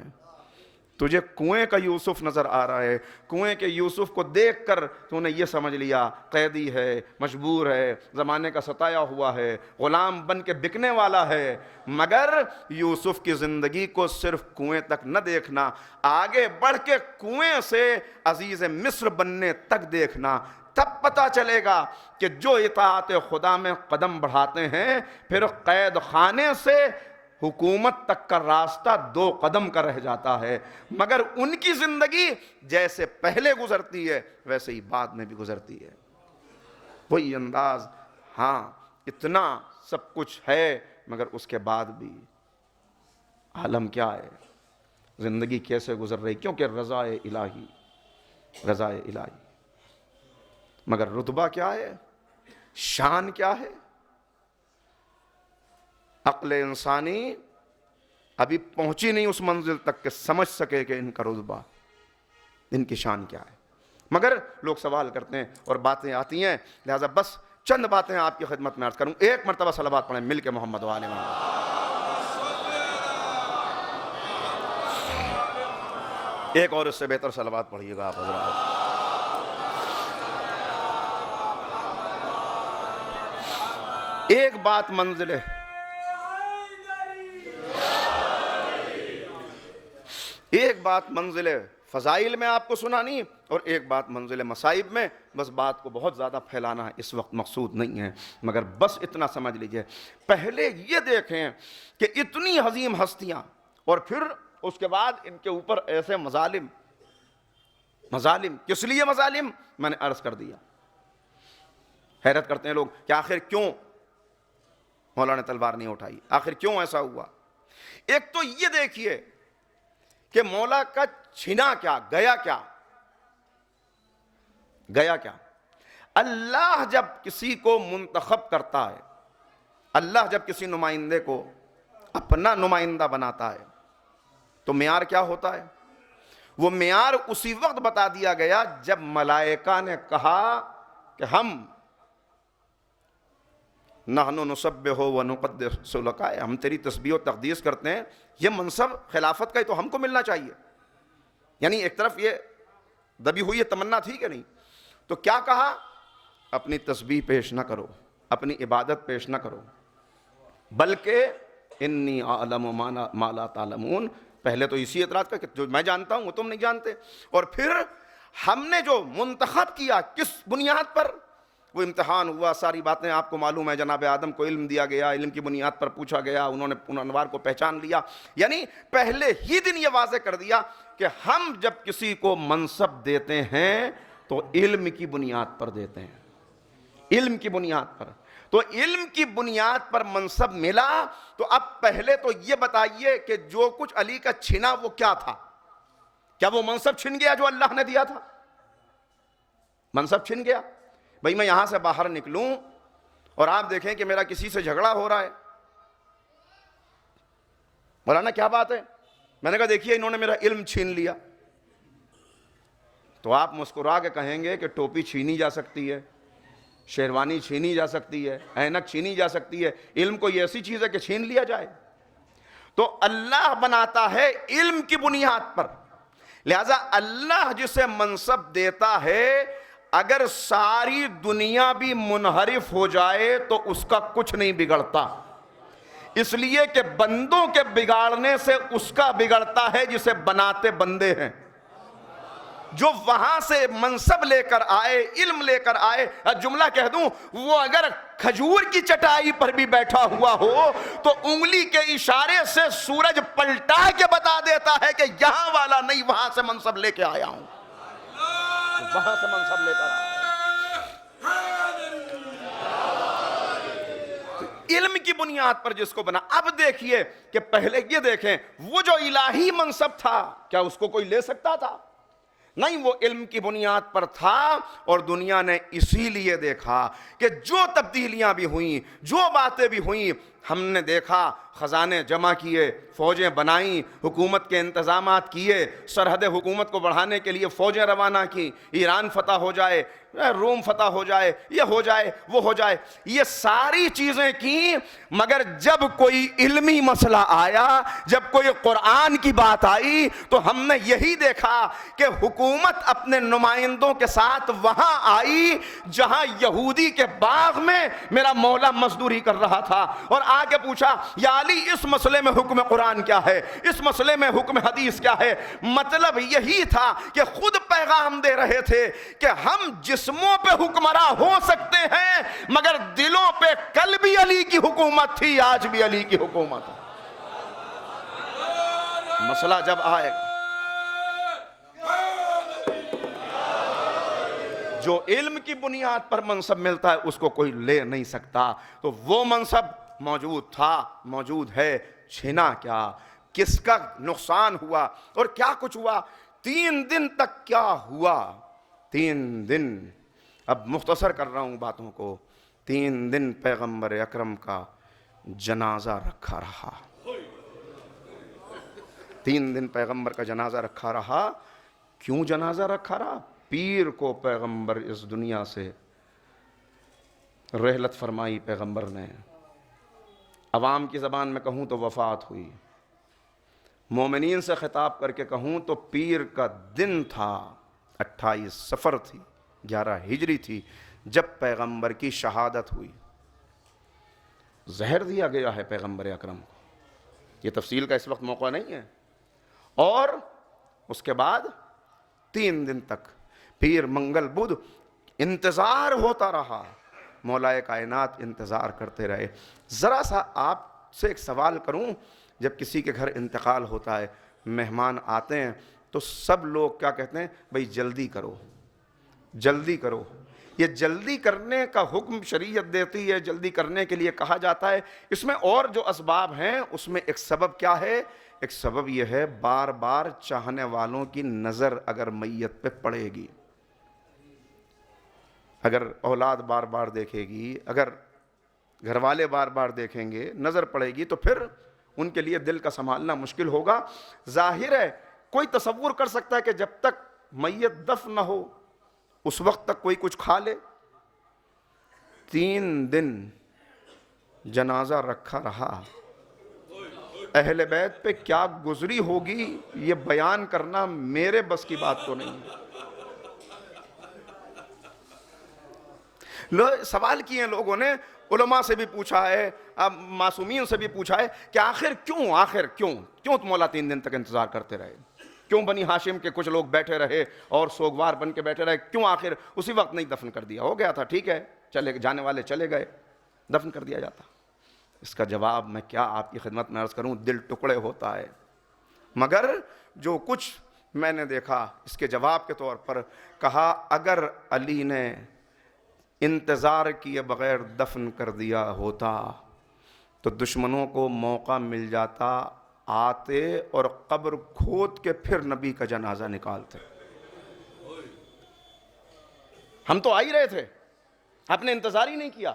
تجھے کنویں کا یوسف نظر آ رہا ہے، کنویں کے یوسف کو دیکھ کر تو نے یہ سمجھ لیا قیدی ہے، مجبور ہے، زمانے کا ستایا ہوا ہے، غلام بن کے بکنے والا ہے، مگر یوسف کی زندگی کو صرف کنویں تک نہ دیکھنا، آگے بڑھ کے کنویں سے عزیز مصر بننے تک دیکھنا، تب پتہ چلے گا کہ جو اطاعت خدا میں قدم بڑھاتے ہیں پھر قید خانے سے حکومت تک کا راستہ 2 قدم کا رہ جاتا ہے، مگر ان کی زندگی جیسے پہلے گزرتی ہے ویسے ہی بعد میں بھی گزرتی ہے، وہی انداز۔ ہاں اتنا سب کچھ ہے، مگر اس کے بعد بھی عالم کیا ہے، زندگی کیسے گزر رہی، کیونکہ رضا الہی، مگر رتبہ کیا ہے، شان کیا ہے، عقل انسانی ابھی پہنچی نہیں اس منزل تک کہ سمجھ سکے کہ ان کا رتبہ، ان کی شان کیا ہے، مگر لوگ سوال کرتے ہیں اور باتیں آتی ہیں، لہذا بس چند باتیں آپ کی خدمت میں عرض کروں۔ ایک مرتبہ صلوات پڑھیں مل کے محمد و آل محمد۔ ایک اور اس سے بہتر صلوات پڑھیے گا آپ حضرات۔ ایک بات منزل فضائل میں آپ کو سنانی، اور ایک بات منزل مصائب میں، بس بات کو بہت زیادہ پھیلانا اس وقت مقصود نہیں ہے، مگر بس اتنا سمجھ لیجئے، پہلے یہ دیکھیں کہ اتنی عظیم ہستیاں، اور پھر اس کے بعد ان کے اوپر ایسے مظالم، کس لیے مظالم میں نے عرض کر دیا۔ حیرت کرتے ہیں لوگ کہ آخر کیوں مولا نے تلوار نہیں اٹھائی، آخر کیوں ایسا ہوا۔ ایک تو یہ دیکھیے کہ مولا کا چھنا کیا، گیا کیا، گیا کیا؟ اللہ جب کسی کو منتخب کرتا ہے، اللہ جب کسی نمائندے کو اپنا نمائندہ بناتا ہے تو معیار کیا ہوتا ہے؟ وہ معیار اسی وقت بتا دیا گیا جب ملائکہ نے کہا کہ ہم نحن نسبح و نقدس لک، ہم تیری تسبیح و تقدیس کرتے ہیں، یہ منصب خلافت کا ہی تو ہم کو ملنا چاہیے۔ یعنی ایک طرف یہ دبی ہوئی تمنا تھی کہ نہیں، تو کیا کہا؟ اپنی تسبیح پیش نہ کرو، اپنی عبادت پیش نہ کرو، بلکہ انی اعلم ما لا تعلمون، پہلے تو اسی اعتراض کا کہ جو میں جانتا ہوں وہ تم نہیں جانتے، اور پھر ہم نے جو منتخب کیا کس بنیاد پر؟ وہ امتحان ہوا، ساری باتیں آپ کو معلوم ہے، جناب آدم کو علم دیا گیا، علم کی بنیاد پر پوچھا گیا، انہوں نے ان انوار کو پہچان لیا، یعنی پہلے ہی دن یہ واضح کر دیا کہ ہم جب کسی کو منصب دیتے ہیں تو علم کی بنیاد پر دیتے ہیں، علم کی بنیاد پر۔ تو علم کی بنیاد پر منصب ملا، تو اب پہلے تو یہ بتائیے کہ جو کچھ علی کا چھنا وہ کیا تھا؟ کیا وہ منصب چھن گیا جو اللہ نے دیا تھا؟ منصب چھن گیا؟ بھئی میں یہاں سے باہر نکلوں اور آپ دیکھیں کہ میرا کسی سے جھگڑا ہو رہا ہے، مولانا کیا بات ہے؟ میں نے کہا دیکھیے انہوں نے میرا علم چھین لیا، تو آپ مسکرا کے کہیں گے کہ ٹوپی چھینی جا سکتی ہے، شیروانی چھینی جا سکتی ہے، اینک چھینی جا سکتی ہے، علم کوئی ایسی چیز ہے کہ چھین لیا جائے؟ تو اللہ بناتا ہے علم کی بنیاد پر، لہذا اللہ جسے منصب دیتا ہے اگر ساری دنیا بھی منحرف ہو جائے تو اس کا کچھ نہیں بگڑتا، اس لیے کہ بندوں کے بگاڑنے سے اس کا بگڑتا ہے جسے بناتے بندے ہیں۔ جو وہاں سے منصب لے کر آئے، علم لے کر آئے، جملہ کہہ دوں، وہ اگر کھجور کی چٹائی پر بھی بیٹھا ہوا ہو تو انگلی کے اشارے سے سورج پلٹا کے بتا دیتا ہے کہ یہاں والا نہیں، وہاں سے منصب لے کے آیا ہوں، وہاں سے منصب لے کر آیا۔ علم کی بنیاد پر جس کو بنا۔ اب دیکھیے کہ پہلے یہ دیکھیں وہ جو الہی منصب تھا کیا اس کو کوئی لے سکتا تھا؟ نہیں، وہ علم کی بنیاد پر تھا، اور دنیا نے اسی لیے دیکھا کہ جو تبدیلیاں بھی ہوئیں، جو باتیں بھی ہوئیں، ہم نے دیکھا خزانے جمع کیے، فوجیں بنائیں، حکومت کے انتظامات کیے، سرحد حکومت کو بڑھانے کے لیے فوجیں روانہ کی، ایران فتح ہو جائے، روم فتح ہو جائے، یہ ہو جائے، وہ ہو جائے، یہ ساری چیزیں کی، مگر جب کوئی علمی مسئلہ آیا، جب کوئی قرآن کی بات آئی تو ہم نے یہی دیکھا کہ حکومت اپنے نمائندوں کے ساتھ وہاں آئی جہاں یہودی کے باغ میں میرا مولا مزدوری کر رہا تھا، اور آ کے پوچھا یا علی اس مسئلے میں حکم قرآن کیا ہے، اس مسئلے میں حکم حدیث کیا ہے؟ مطلب یہی تھا کہ خود پیغام دے رہے تھے کہ ہم جسموں پہ حکمراں ہو سکتے ہیں مگر دلوں پہ کل بھی علی کی حکومت تھی، آج بھی علی کی حکومت ہے۔ مسئلہ جب آئے جو علم کی بنیاد پر منصب ملتا ہے اس کو کوئی لے نہیں سکتا، تو وہ منصب موجود تھا، موجود ہے، چھنا کیا، کس کا نقصان ہوا اور کیا کچھ ہوا؟ 3 دن تک کیا ہوا؟ 3 دن، اب مختصر کر رہا ہوں باتوں کو، 3 دن پیغمبر اکرم کا جنازہ رکھا رہا، 3 دن پیغمبر کا جنازہ رکھا رہا۔ کیوں جنازہ رکھا رہا؟ پیر کو پیغمبر اس دنیا سے رحلت فرمائی، پیغمبر نے، عوام کی زبان میں کہوں تو وفات ہوئی، مومنین سے خطاب کر کے کہوں تو پیر کا دن تھا، 28 صفر تھی، 11 ہجری تھی جب پیغمبر کی شہادت ہوئی۔ زہر دیا گیا ہے پیغمبر اکرم کو، یہ تفصیل کا اس وقت موقع نہیں ہے، اور اس کے بعد 3 دن تک پیر منگل بدھ انتظار ہوتا رہا، مولا کائنات انتظار کرتے رہے۔ ذرا سا آپ سے ایک سوال کروں، جب کسی کے گھر انتقال ہوتا ہے، مہمان آتے ہیں تو سب لوگ کیا کہتے ہیں؟ بھئی جلدی کرو، جلدی کرو، یہ جلدی کرنے کا حکم شریعت دیتی ہے، جلدی کرنے کے لیے کہا جاتا ہے۔ اس میں اور جو اسباب ہیں اس میں ایک سبب کیا ہے؟ ایک سبب یہ ہے بار بار چاہنے والوں کی نظر اگر میت پہ پڑے گی، اگر اولاد بار بار دیکھے گی، اگر گھر والے بار بار دیکھیں گے، نظر پڑے گی، تو پھر ان کے لیے دل کا سنبھالنا مشکل ہوگا۔ ظاہر ہے کوئی تصور کر سکتا ہے کہ جب تک میت دفن نہ ہو اس وقت تک کوئی کچھ کھا لے۔ 3 دن جنازہ رکھا رہا، اہل بیت پہ کیا گزری ہوگی یہ بیان کرنا میرے بس کی بات تو نہیں ہے۔ سوال کیے ہیں لوگوں نے، علماء سے بھی پوچھا ہے، معصومین سے بھی پوچھا ہے کہ آخر کیوں مولا 3 دن تک انتظار کرتے رہے؟ کیوں بنی ہاشم کے کچھ لوگ بیٹھے رہے اور سوگوار بن کے بیٹھے رہے؟ کیوں آخر اسی وقت نہیں دفن کر دیا؟ ہو گیا تھا، ٹھیک ہے، جانے والے چلے گئے، دفن کر دیا جاتا۔ اس کا جواب میں کیا آپ کی خدمت میں عرض کروں، دل ٹکڑے ہوتا ہے۔ مگر جو کچھ میں نے دیکھا اس کے جواب کے طور پر کہا، اگر علی نے انتظار کیے بغیر دفن کر دیا ہوتا تو دشمنوں کو موقع مل جاتا، آتے اور قبر کھود کے پھر نبی کا جنازہ نکالتے۔ ہم تو آ ہی رہے تھے، آپ نے انتظار ہی نہیں کیا،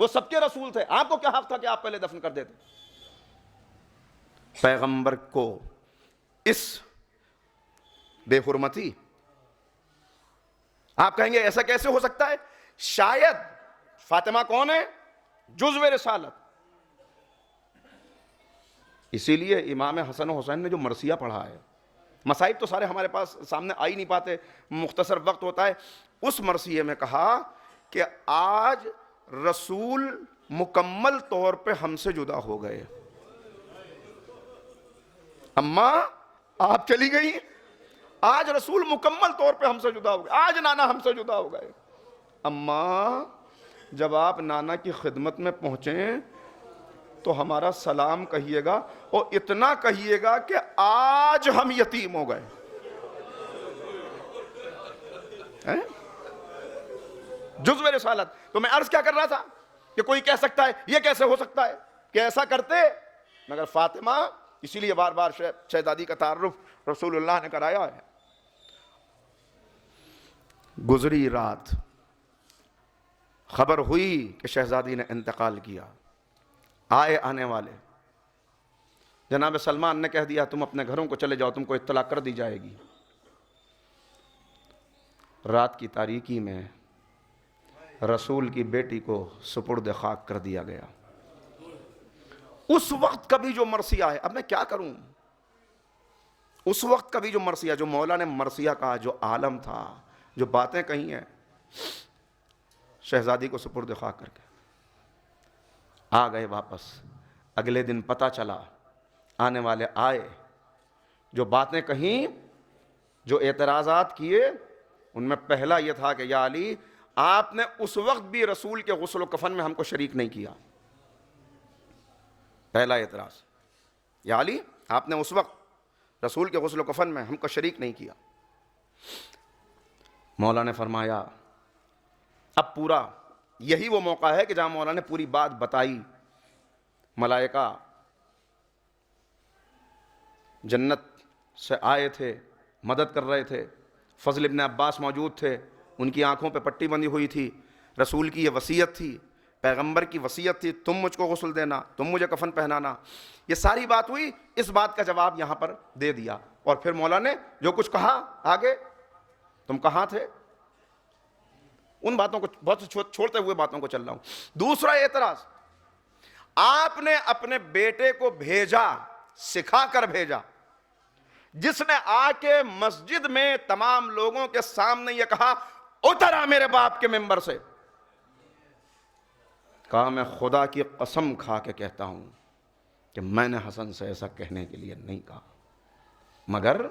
وہ سب کے رسول تھے، آپ کو کیا حق تھا کہ آپ پہلے دفن کر دیتے؟ پیغمبر کو اس بے حرمتی، آپ کہیں گے ایسا کیسے ہو سکتا ہے؟ شاید فاطمہ کون ہے؟ جزو رسالت۔ اسی لیے امام حسن و حسین نے جو مرثیہ پڑھا ہے، مصائب تو سارے ہمارے پاس سامنے آ ہی نہیں پاتے، مختصر وقت ہوتا ہے، اس مرثیے میں کہا کہ آج رسول مکمل طور پہ ہم سے جدا ہو گئے۔ اماں آپ چلی گئی، آج رسول مکمل طور پہ ہم سے جدا ہو گئے، آج نانا ہم سے جدا ہو گئے۔ اماں جب آپ نانا کی خدمت میں پہنچیں تو ہمارا سلام کہیے گا، اور اتنا کہیے گا کہ آج ہم یتیم ہو گئے۔ جزو رسالت۔ تو میں عرض کیا کر رہا تھا کہ کوئی کہہ سکتا ہے یہ کیسے ہو سکتا ہے کہ ایسا کرتے، مگر فاطمہ، اسی لیے بار بار شہزادی کا تعارف رسول اللہ نے کرایا ہے۔ گزری رات خبر ہوئی کہ شہزادی نے انتقال کیا، آنے والے جناب سلمان نے کہہ دیا تم اپنے گھروں کو چلے جاؤ، تم کو اطلاع کر دی جائے گی۔ رات کی تاریکی میں رسول کی بیٹی کو سپرد خاک کر دیا گیا۔ اس وقت کا بھی جو مرثیہ ہے، اب میں کیا کروں، اس وقت کا بھی جو مرثیہ، جو مولا نے مرثیہ کہا، جو عالم تھا، جو باتیں کہی ہیں، شہزادی کو سپرد خاک کر کے آ گئے واپس۔ اگلے دن پتہ چلا، آنے والے آئے، جو باتیں کہیں، جو اعتراضات کیے، ان میں پہلا یہ تھا کہ یا علی، آپ نے اس وقت بھی رسول کے غسل و کفن میں ہم کو شریک نہیں کیا۔ پہلا اعتراض، یا علی، آپ نے اس وقت رسول کے غسل و کفن میں ہم کو شریک نہیں کیا۔ مولا نے فرمایا اب پورا یہی وہ موقع ہے کہ جہاں مولا نے پوری بات بتائی۔ ملائکہ جنت سے آئے تھے، مدد کر رہے تھے، فضل ابن عباس موجود تھے، ان کی آنکھوں پہ پٹی بندھی ہوئی تھی، رسول کی یہ وصیت تھی، پیغمبر کی وصیت تھی، تم مجھ کو غسل دینا، تم مجھے کفن پہنانا، یہ ساری بات ہوئی۔ اس بات کا جواب یہاں پر دے دیا، اور پھر مولا نے جو کچھ کہا آگے، تم کہاں تھے، ان باتوں کو بہت چھوڑتے ہوئے باتوں کو چل رہا ہوں۔ دوسرا اعتراض، آپ نے اپنے بیٹے کو بھیجا، سکھا کر بھیجا، جس نے آ کے مسجد میں تمام لوگوں کے سامنے یہ کہا اترا میرے باپ کے ممبر سے، کہا میں خدا کی قسم کھا کے کہتا ہوں کہ میں نے حسن سے ایسا کہنے کے لیے نہیں کہا، مگر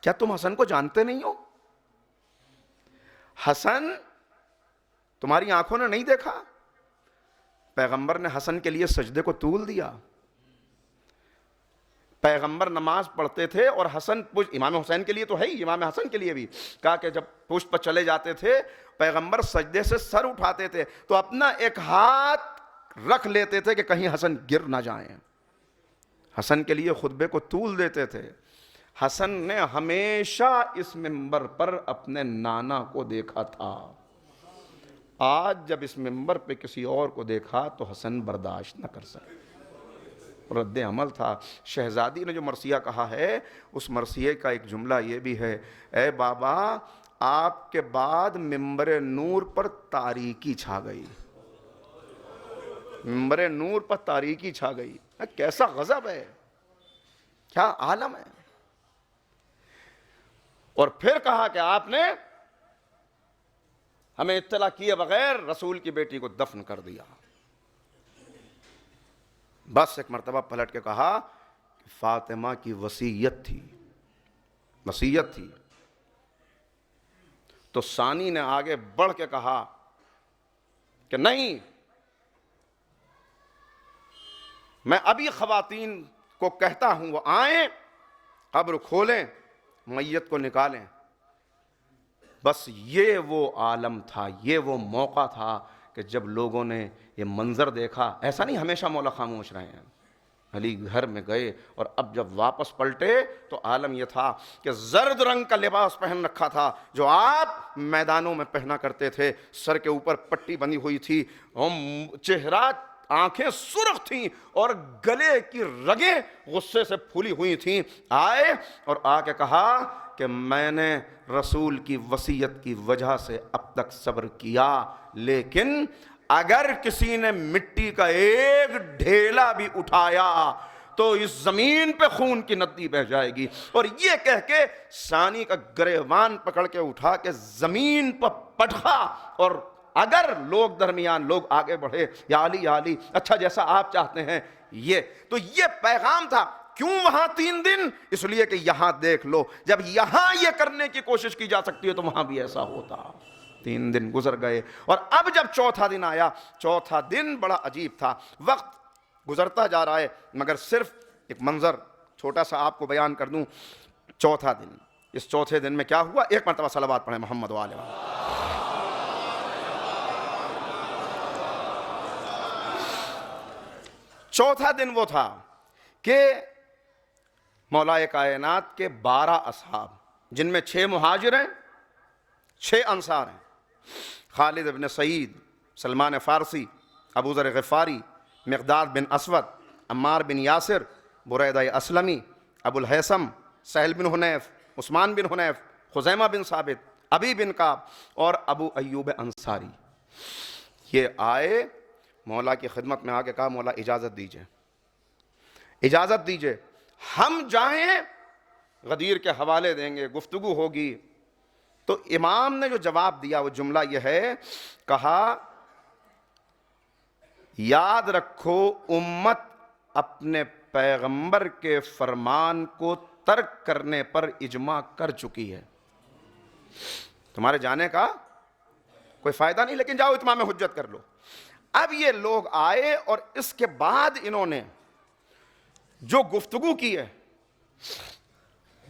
کیا تم حسن کو جانتے نہیں ہو؟ حسن تمہاری آنکھوں نے نہیں دیکھا؟ پیغمبر نے حسن کے لیے سجدے کو طول دیا، پیغمبر نماز پڑھتے تھے اور حسن امام حسین کے لیے تو ہے ہی، امام حسن کے لیے بھی کہا کہ جب پشت پر چلے جاتے تھے پیغمبر سجدے سے سر اٹھاتے تھے تو اپنا ایک ہاتھ رکھ لیتے تھے کہ کہیں حسن گر نہ جائیں. حسن کے لیے خطبے کو طول دیتے تھے. حسن نے ہمیشہ اس منبر پر اپنے نانا کو دیکھا تھا. آج جب اس منبر پہ کسی اور کو دیکھا تو حسن برداشت نہ کر سکے. رد عمل تھا. شہزادی نے جو مرثیہ کہا ہے اس مرثیے کا ایک جملہ یہ بھی ہے، اے بابا آپ کے بعد منبر نور پر تاریکی چھا گئی. منبر نور پر تاریکی چھا گئی. کیسا غضب ہے، کیا عالم ہے. اور پھر کہا کہ آپ نے ہمیں اطلاع کیے بغیر رسول کی بیٹی کو دفن کر دیا. بس ایک مرتبہ پلٹ کے کہا کہ فاطمہ کی وصیت تھی، وصیت تھی. تو ثانی نے آگے بڑھ کے کہا کہ نہیں، میں ابھی خواتین کو کہتا ہوں وہ آئیں، قبر کھولیں، میت کو نکالیں. بس یہ وہ عالم تھا، یہ وہ موقع تھا کہ جب لوگوں نے یہ منظر دیکھا. ایسا نہیں ہمیشہ مولا خاموش رہے ہیں. علی گھر میں گئے اور اب جب واپس پلٹے تو عالم یہ تھا کہ زرد رنگ کا لباس پہن رکھا تھا جو آپ میدانوں میں پہنا کرتے تھے. سر کے اوپر پٹی بندھی ہوئی تھی، چہرہ آنکھیں سرخ تھیں اور گلے کی رگیں غصے سے پھولی ہوئی تھیں. آئے اور آ کے کہا کہ میں نے رسول کی وصیت کی وجہ سے اب تک صبر کیا، لیکن اگر کسی نے مٹی کا ایک ڈھیلا بھی اٹھایا تو اس زمین پہ خون کی ندی بہہ جائے گی. اور یہ کہہ کے ثانی کا گریبان پکڑ کے اٹھا کے زمین پر پٹخا. اور اگر لوگ درمیان لوگ آگے بڑھے، یا علی یا علی، اچھا جیسا آپ چاہتے ہیں. یہ تو یہ پیغام تھا. کیوں وہاں 3 دن؟ اس لیے کہ یہاں دیکھ لو، جب یہاں یہ کرنے کی کوشش کی جا سکتی ہے تو وہاں بھی ایسا ہوتا. 3 دن گزر گئے اور اب جب چوتھا دن آیا، چوتھا دن بڑا عجیب تھا. وقت گزرتا جا رہا ہے مگر صرف ایک منظر چھوٹا سا آپ کو بیان کر دوں. چوتھا دن، اس چوتھے دن میں کیا ہوا؟ ایک مرتبہ صلوات پڑھیں محمد و آلہ. چوتھا دن وہ تھا کہ مولا کائنات کے 12 اصحاب، جن میں 6 مہاجر ہیں، 6 انصار ہیں. خالد بن سعید، سلمان فارسی، ابو ذر غفاری، مقداد بن اسود، عمار بن یاسر، بریدہ اسلمی، ابو الہیثم، سہل بن حنیف، عثمان بن حنیف، خزیمہ بن ثابت، ابی بن کعب اور ابو ایوب انصاری. یہ آئے مولا کی خدمت میں آ کے کہا مولا اجازت دیجئے، اجازت دیجئے، ہم جائیں غدیر کے حوالے دیں گے، گفتگو ہوگی. تو امام نے جو جواب دیا وہ جملہ یہ ہے، کہا یاد رکھو امت اپنے پیغمبر کے فرمان کو ترک کرنے پر اجماع کر چکی ہے. تمہارے جانے کا کوئی فائدہ نہیں، لیکن جاؤ اتمام حجت کر لو. اب یہ لوگ آئے اور اس کے بعد انہوں نے جو گفتگو کی ہے،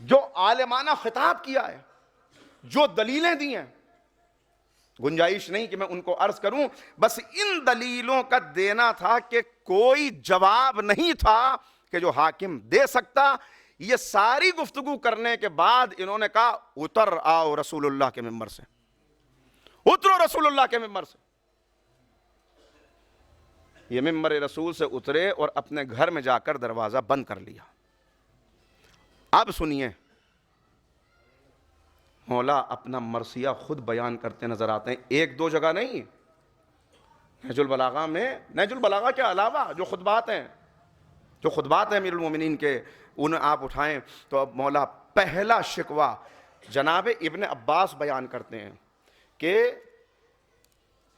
جو عالمانہ خطاب کیا ہے، جو دلیلیں دی ہیں، گنجائش نہیں کہ میں ان کو عرض کروں. بس ان دلیلوں کا دینا تھا کہ کوئی جواب نہیں تھا کہ جو حاکم دے سکتا. یہ ساری گفتگو کرنے کے بعد انہوں نے کہا اتر آؤ رسول اللہ کے ممبر سے، اترو رسول اللہ کے ممبر سے. یہ ممبر رسول سے اترے اور اپنے گھر میں جا کر دروازہ بند کر لیا. اب سنیے، مولا اپنا مرثیہ خود بیان کرتے نظر آتے ہیں. 1-2 جگہ نہیں، نہج البلاغہ میں، نہج البلاغہ کے علاوہ جو خطبات ہیں امیر المومنین کے، انہیں آپ اٹھائیں تو اب مولا پہلا شکوہ جناب ابن عباس بیان کرتے ہیں کہ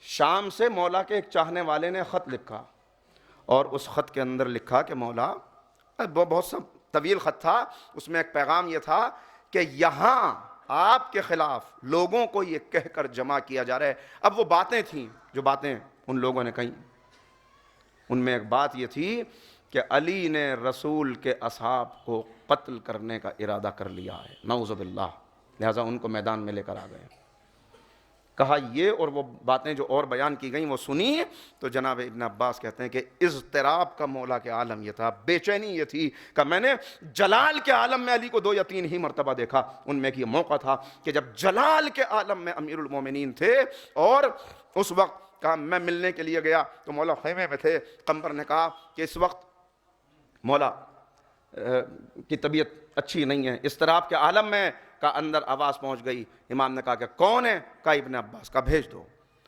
شام سے مولا کے ایک چاہنے والے نے خط لکھا اور اس خط کے اندر لکھا کہ مولا، بہت سا طویل خط تھا، اس میں ایک پیغام یہ تھا کہ یہاں آپ کے خلاف لوگوں کو یہ کہہ کر جمع کیا جا رہا ہے. اب وہ باتیں تھیں جو باتیں ان لوگوں نے کہیں، ان میں ایک بات یہ تھی کہ علی نے رسول کے اصحاب کو قتل کرنے کا ارادہ کر لیا ہے، نعوذ باللہ، لہٰذا ان کو میدان میں لے کر آ گئے۔ کہا یہ اور وہ باتیں جو اور بیان کی گئیں وہ سنی، تو جناب ابن عباس کہتے ہیں کہ اضطراب کا مولا کے عالم یہ تھا، بے چینی یہ تھی کہ میں نے جلال کے عالم میں علی کو 2 یا 3 ہی مرتبہ دیکھا، ان میں ایک یہ موقع تھا کہ جب جلال کے عالم میں امیر المومنین تھے، اور اس وقت کہا میں ملنے کے لیے گیا تو مولا خیمے میں تھے، قمبر نے کہا کہ اس وقت مولا کی طبیعت اچھی نہیں ہے، اضطراب کے عالم میں، کا اندر آواز پہنچ گئی۔ امام نے کہا کہ کون ہے؟ کہا ابن عباس کا، بھیج دو۔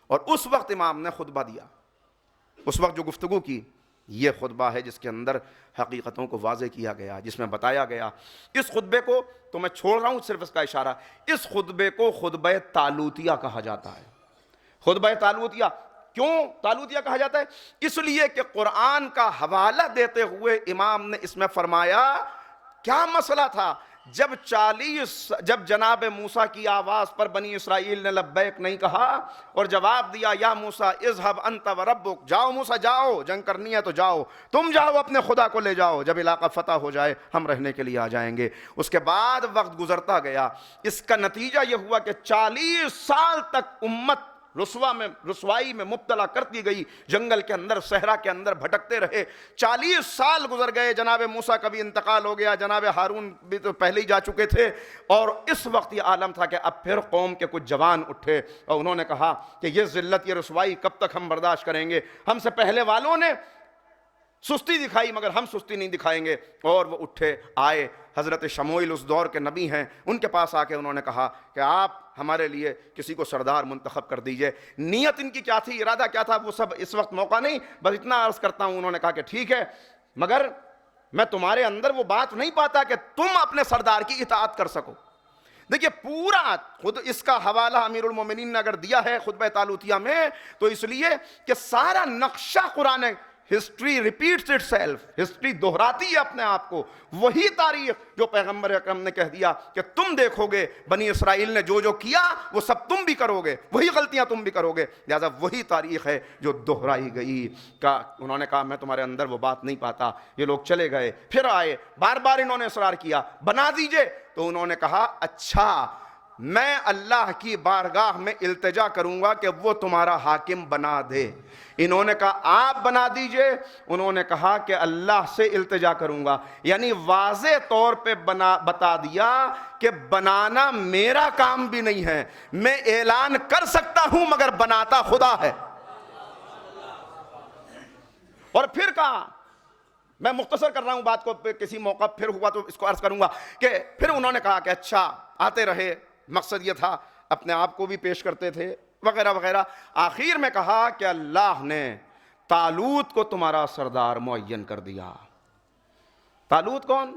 اور اس وقت امام نے خطبہ دیا، اس وقت جو گفتگو کی یہ خطبہ ہے جس کے اندر حقیقتوں کو واضح کیا گیا، جس میں بتایا گیا۔ اس خطبے کو تو میں چھوڑ رہا ہوں، صرف اس کا اشارہ، اس خطبے کو خطبہ طالوتیہ کہا جاتا ہے۔ خطبہ طالوتیہ کیوں طالوتیہ کہا جاتا ہے؟ اس لیے کہ قرآن کا حوالہ دیتے ہوئے امام نے اس میں فرمایا کیا مسئلہ تھا، جب جناب موسیٰ کی آواز پر بنی اسرائیل نے لبیک نہیں کہا اور جواب دیا یا موسیٰ اذهب انت وربک، جاؤ موسیٰ جاؤ، جنگ کرنی ہے تو جاؤ، تم جاؤ اپنے خدا کو لے جاؤ، جب علاقہ فتح ہو جائے ہم رہنے کے لیے آ جائیں گے۔ اس کے بعد وقت گزرتا گیا، اس کا نتیجہ یہ ہوا کہ 40 سال تک امت رسوائی میں مبتلا کرتی گئی، جنگل کے اندر صحرا کے اندر بھٹکتے رہے۔ 40 سال گزر گئے، جناب موسیٰ کا بھی انتقال ہو گیا، جناب ہارون بھی تو پہلے ہی جا چکے تھے، اور اس وقت یہ عالم تھا کہ اب پھر قوم کے کچھ جوان اٹھے اور انہوں نے کہا کہ یہ ذلت، یہ رسوائی کب تک ہم برداشت کریں گے؟ ہم سے پہلے والوں نے سستی دکھائی مگر ہم سستی نہیں دکھائیں گے۔ اور وہ اٹھے آئے، حضرت شموئیل اس دور کے نبی ہیں، ان کے پاس آ کے انہوں نے کہا کہ آپ ہمارے لیے کسی کو سردار منتخب کر دیجئے۔ نیت ان کی کیا تھی، ارادہ کیا تھا، وہ سب اس وقت موقع نہیں، بس اتنا عرض کرتا ہوں، انہوں نے کہا کہ ٹھیک ہے، مگر میں تمہارے اندر وہ بات نہیں پاتا کہ تم اپنے سردار کی اطاعت کر سکو۔ دیکھیے پورا خود اس کا حوالہ امیر المومنین نے اگر دیا ہے خطبہ طالوتیہ میں، تو اس لیے کہ سارا نقشہ قرآن، history repeats itself, history دہراتی ہے اپنے آپ کو، وہی تاریخ جو پیغمبر اکرم نے کہہ دیا کہ تم دیکھو گے بنی اسرائیل نے جو جو کیا وہ سب تم بھی کرو گے، وہی غلطیاں تم بھی کرو گے، لہذا وہی تاریخ ہے جو دہرائی گئی۔ انہوں نے کہا میں تمہارے اندر وہ بات نہیں پاتا۔ یہ لوگ چلے گئے، پھر آئے، بار بار انہوں نے اصرار کیا بنا دیجئے، تو انہوں نے کہا اچھا میں اللہ کی بارگاہ میں التجا کروں گا کہ وہ تمہارا حاکم بنا دے۔ انہوں نے کہا آپ بنا دیجئے، انہوں نے کہا کہ اللہ سے التجا کروں گا، یعنی واضح طور پہ بتا دیا کہ بنانا میرا کام بھی نہیں ہے، میں اعلان کر سکتا ہوں مگر بناتا خدا ہے۔ اور پھر کہا، میں مختصر کر رہا ہوں بات کو، کسی موقع پھر ہوا تو اس کو عرض کروں گا، کہ پھر انہوں نے کہا کہ اچھا، آتے رہے، مقصد یہ تھا اپنے آپ کو بھی پیش کرتے تھے وغیرہ وغیرہ۔ آخر میں کہا کہ اللہ نے طالوت کو تمہارا سردار معین کر دیا۔ طالوت کون؟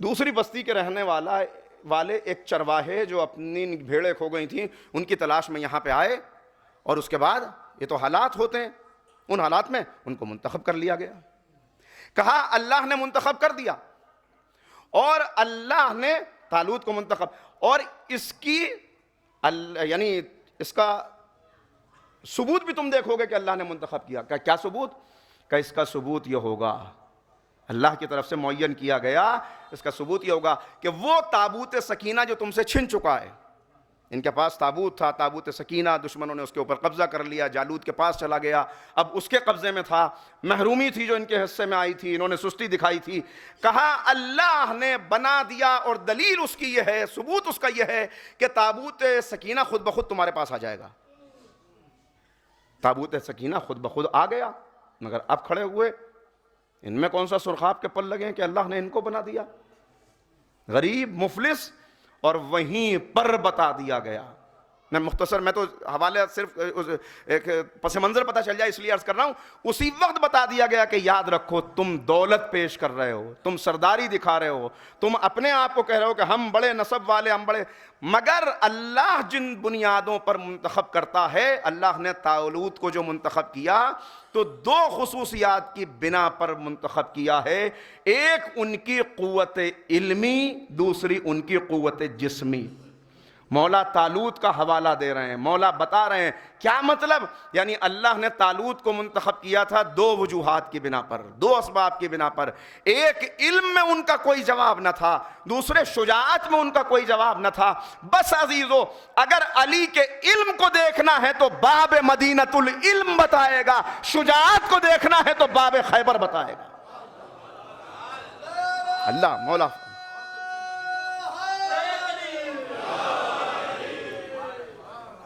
دوسری بستی کے رہنے والے ایک چرواہے جو اپنی بھیڑیں کھو گئی تھیں، ان کی تلاش میں یہاں پہ آئے، اور اس کے بعد یہ تو حالات ہوتے ہیں، ان حالات میں ان کو منتخب کر لیا گیا۔ کہا اللہ نے منتخب کر دیا، اور اللہ نے طالوت کو منتخب، اور اس کی یعنی اس کا ثبوت بھی تم دیکھو گے کہ اللہ نے منتخب کیا۔ کیا ثبوت؟ کہ اس کا ثبوت یہ ہوگا، اللہ کی طرف سے معین کیا گیا، اس کا ثبوت یہ ہوگا کہ وہ تابوت سکینہ جو تم سے چھن چکا ہے، ان کے پاس تابوت تھا، تابوت سکینہ، دشمنوں نے اس کے اوپر قبضہ کر لیا، جالوت کے پاس چلا گیا، اب اس کے قبضے میں تھا، محرومی تھی جو ان کے حصے میں آئی تھی، انہوں نے سستی دکھائی تھی۔ کہا اللہ نے بنا دیا، اور دلیل اس کی یہ ہے، ثبوت اس کا یہ ہے کہ تابوت سکینہ خود بخود تمہارے پاس آ جائے گا۔ تابوت سکینہ خود بخود آ گیا، مگر اب کھڑے ہوئے، ان میں کون سا سرخاب کے پل لگے ہیں کہ اللہ نے ان کو بنا دیا؟ غریب، مفلس، اور وہیں پر بتا دیا گیا۔ میں مختصر، میں تو حوالے صرف ایک پس منظر پتہ چل جائے اس لیے عرض کر رہا ہوں، اسی وقت بتا دیا گیا کہ یاد رکھو تم دولت پیش کر رہے ہو، تم سرداری دکھا رہے ہو، تم اپنے آپ کو کہہ رہے ہو کہ ہم بڑے نسب والے، ہم بڑے، مگر اللہ جن بنیادوں پر منتخب کرتا ہے، اللہ نے طالوت کو جو منتخب کیا تو 2 خصوصیات کی بنا پر منتخب کیا ہے، ایک ان کی قوت علمی، دوسری ان کی قوت جسمی۔ مولا طالوت کا حوالہ دے رہے ہیں، مولا بتا رہے ہیں کیا مطلب، یعنی اللہ نے طالوت کو منتخب کیا تھا دو وجوہات کی بنا پر، دو اسباب کی بنا پر۔ ایک، علم میں ان کا کوئی جواب نہ تھا، دوسرے شجاعت میں ان کا کوئی جواب نہ تھا۔ بس عزیزو، اگر علی کے علم کو دیکھنا ہے تو باب مدینۃ العلم بتائے گا، شجاعت کو دیکھنا ہے تو باب خیبر بتائے گا۔ اللہ مولا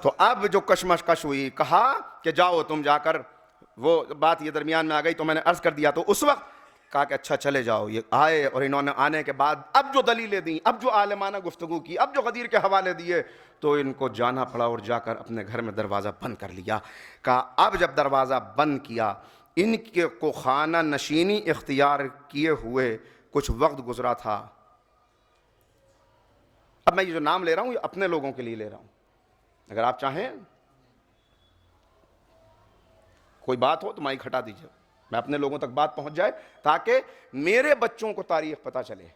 تو اب جو کشمکش ہوئی، کہا کہ جاؤ تم جا کر، وہ بات یہ درمیان میں آ گئی تو میں نے عرض کر دیا، تو اس وقت کہا کہ اچھا چلے جاؤ۔ یہ آئے اور انہوں نے آنے کے بعد اب جو دلیلیں دیں، اب جو عالمانہ گفتگو کی، اب جو غدیر کے حوالے دیے، تو ان کو جانا پڑا اور جا کر اپنے گھر میں دروازہ بند کر لیا۔ کہا اب جب دروازہ بند کیا، ان کے کو خانہ نشینی اختیار کیے ہوئے کچھ وقت گزرا تھا۔ اب میں یہ جو نام لے رہا ہوں یہ اپنے لوگوں کے لیے لے رہا ہوں، اگر آپ چاہیں کوئی بات ہو تو مائک ہٹا دیجئے، میں اپنے لوگوں تک بات پہنچ جائے تاکہ میرے بچوں کو تاریخ پتہ چلے،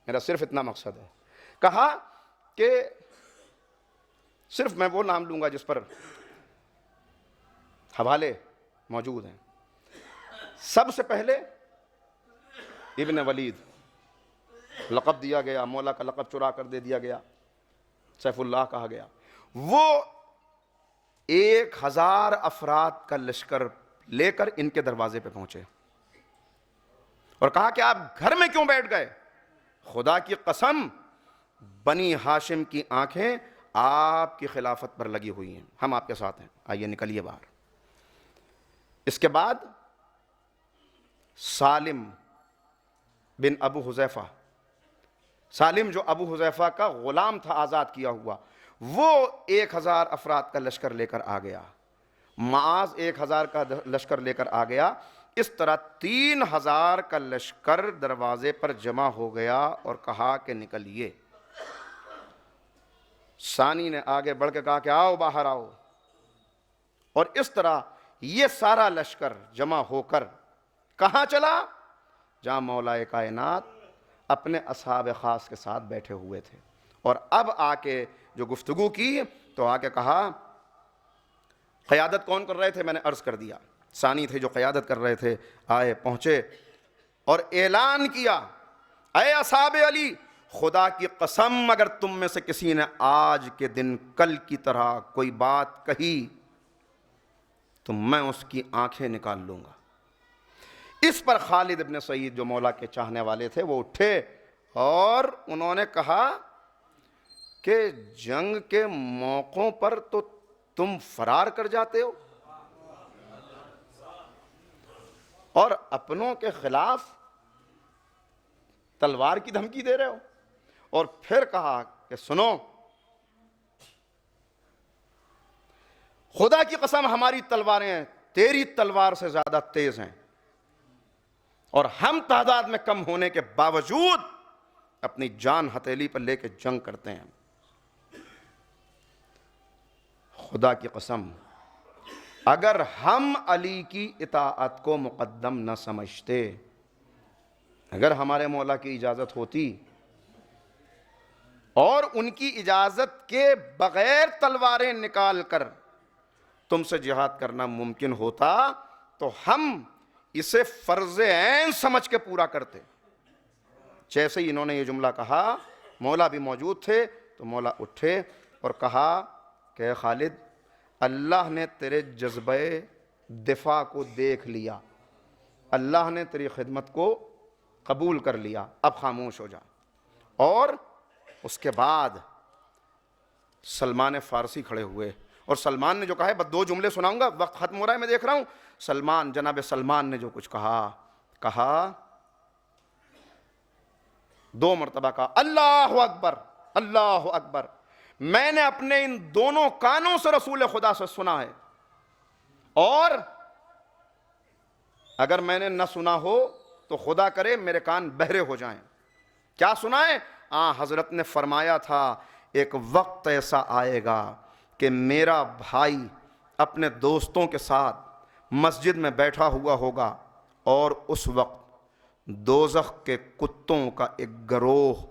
میرا صرف اتنا مقصد ہے۔ کہا کہ صرف میں وہ نام لوں گا جس پر حوالے موجود ہیں۔ سب سے پہلے ابن ولید لقب دیا گیا، مولا کا لقب چرا کر دے دیا گیا، سیف اللہ کہا گیا۔ وہ 1000 افراد کا لشکر لے کر ان کے دروازے پہ پہنچے اور کہا کہ آپ گھر میں کیوں بیٹھ گئے؟ خدا کی قسم بنی ہاشم کی آنکھیں آپ کی خلافت پر لگی ہوئی ہیں، ہم آپ کے ساتھ ہیں، آئیے نکلیے باہر۔ اس کے بعد سالم بن ابو حذیفہ، سالم جو ابو حذیفہ کا غلام تھا آزاد کیا ہوا، وہ 1000 افراد کا لشکر لے کر آ گیا۔ معاذ 1000 کا لشکر لے کر آ گیا۔ اس طرح 3000 کا لشکر دروازے پر جمع ہو گیا اور کہا کہ نکلیے۔ ثانی نے آگے بڑھ کے کہا کہ آؤ باہر آؤ، اور اس طرح یہ سارا لشکر جمع ہو کر کہاں چلا؟ جہاں مولا کائنات اپنے اصحاب خاص کے ساتھ بیٹھے ہوئے تھے۔ اور اب آ کے جو گفتگو کی تو آ کے کہا، قیادت کون کر رہے تھے میں نے عرض کر دیا، ثانی تھے جو قیادت کر رہے تھے، آئے پہنچے اور اعلان کیا، اے اصحاب علی، خدا کی قسم اگر تم میں سے کسی نے آج کے دن کل کی طرح کوئی بات کہی تو میں اس کی آنکھیں نکال لوں گا۔ اس پر خالد ابن سعید جو مولا کے چاہنے والے تھے وہ اٹھے اور انہوں نے کہا کہ جنگ کے موقعوں پر تو تم فرار کر جاتے ہو اور اپنوں کے خلاف تلوار کی دھمکی دے رہے ہو۔ اور پھر کہا کہ سنو، خدا کی قسم ہماری تلواریں تیری تلوار سے زیادہ تیز ہیں اور ہم تعداد میں کم ہونے کے باوجود اپنی جان ہتھیلی پر لے کے جنگ کرتے ہیں۔ خدا کی قسم اگر ہم علی کی اطاعت کو مقدم نہ سمجھتے، اگر ہمارے مولا کی اجازت ہوتی اور ان کی اجازت کے بغیر تلواریں نکال کر تم سے جہاد کرنا ممکن ہوتا تو ہم اسے فرض عین سمجھ کے پورا کرتے۔ جیسے ہی انہوں نے یہ جملہ کہا، مولا بھی موجود تھے تو مولا اٹھے اور کہا کہ اے خالد، اللہ نے تیرے جذبہ دفاع کو دیکھ لیا، اللہ نے تیری خدمت کو قبول کر لیا، اب خاموش ہو جا۔ اور اس کے بعد سلمان فارسی کھڑے ہوئے اور سلمان نے جو کہا ہے، بس 2 جملے سناؤں گا، وقت ختم ہو رہا ہے میں دیکھ رہا ہوں۔ سلمان، جناب سلمان نے جو کچھ کہا 2 مرتبہ کہا، اللہ اکبر، اللہ اکبر، میں نے اپنے ان دونوں کانوں سے رسول خدا سے سنا ہے، اور اگر میں نے نہ سنا ہو تو خدا کرے میرے کان بہرے ہو جائیں۔ کیا سنا ہے؟ حضرت نے فرمایا تھا ایک وقت ایسا آئے گا کہ میرا بھائی اپنے دوستوں کے ساتھ مسجد میں بیٹھا ہوا ہوگا اور اس وقت دوزخ کے کتوں کا ایک گروہ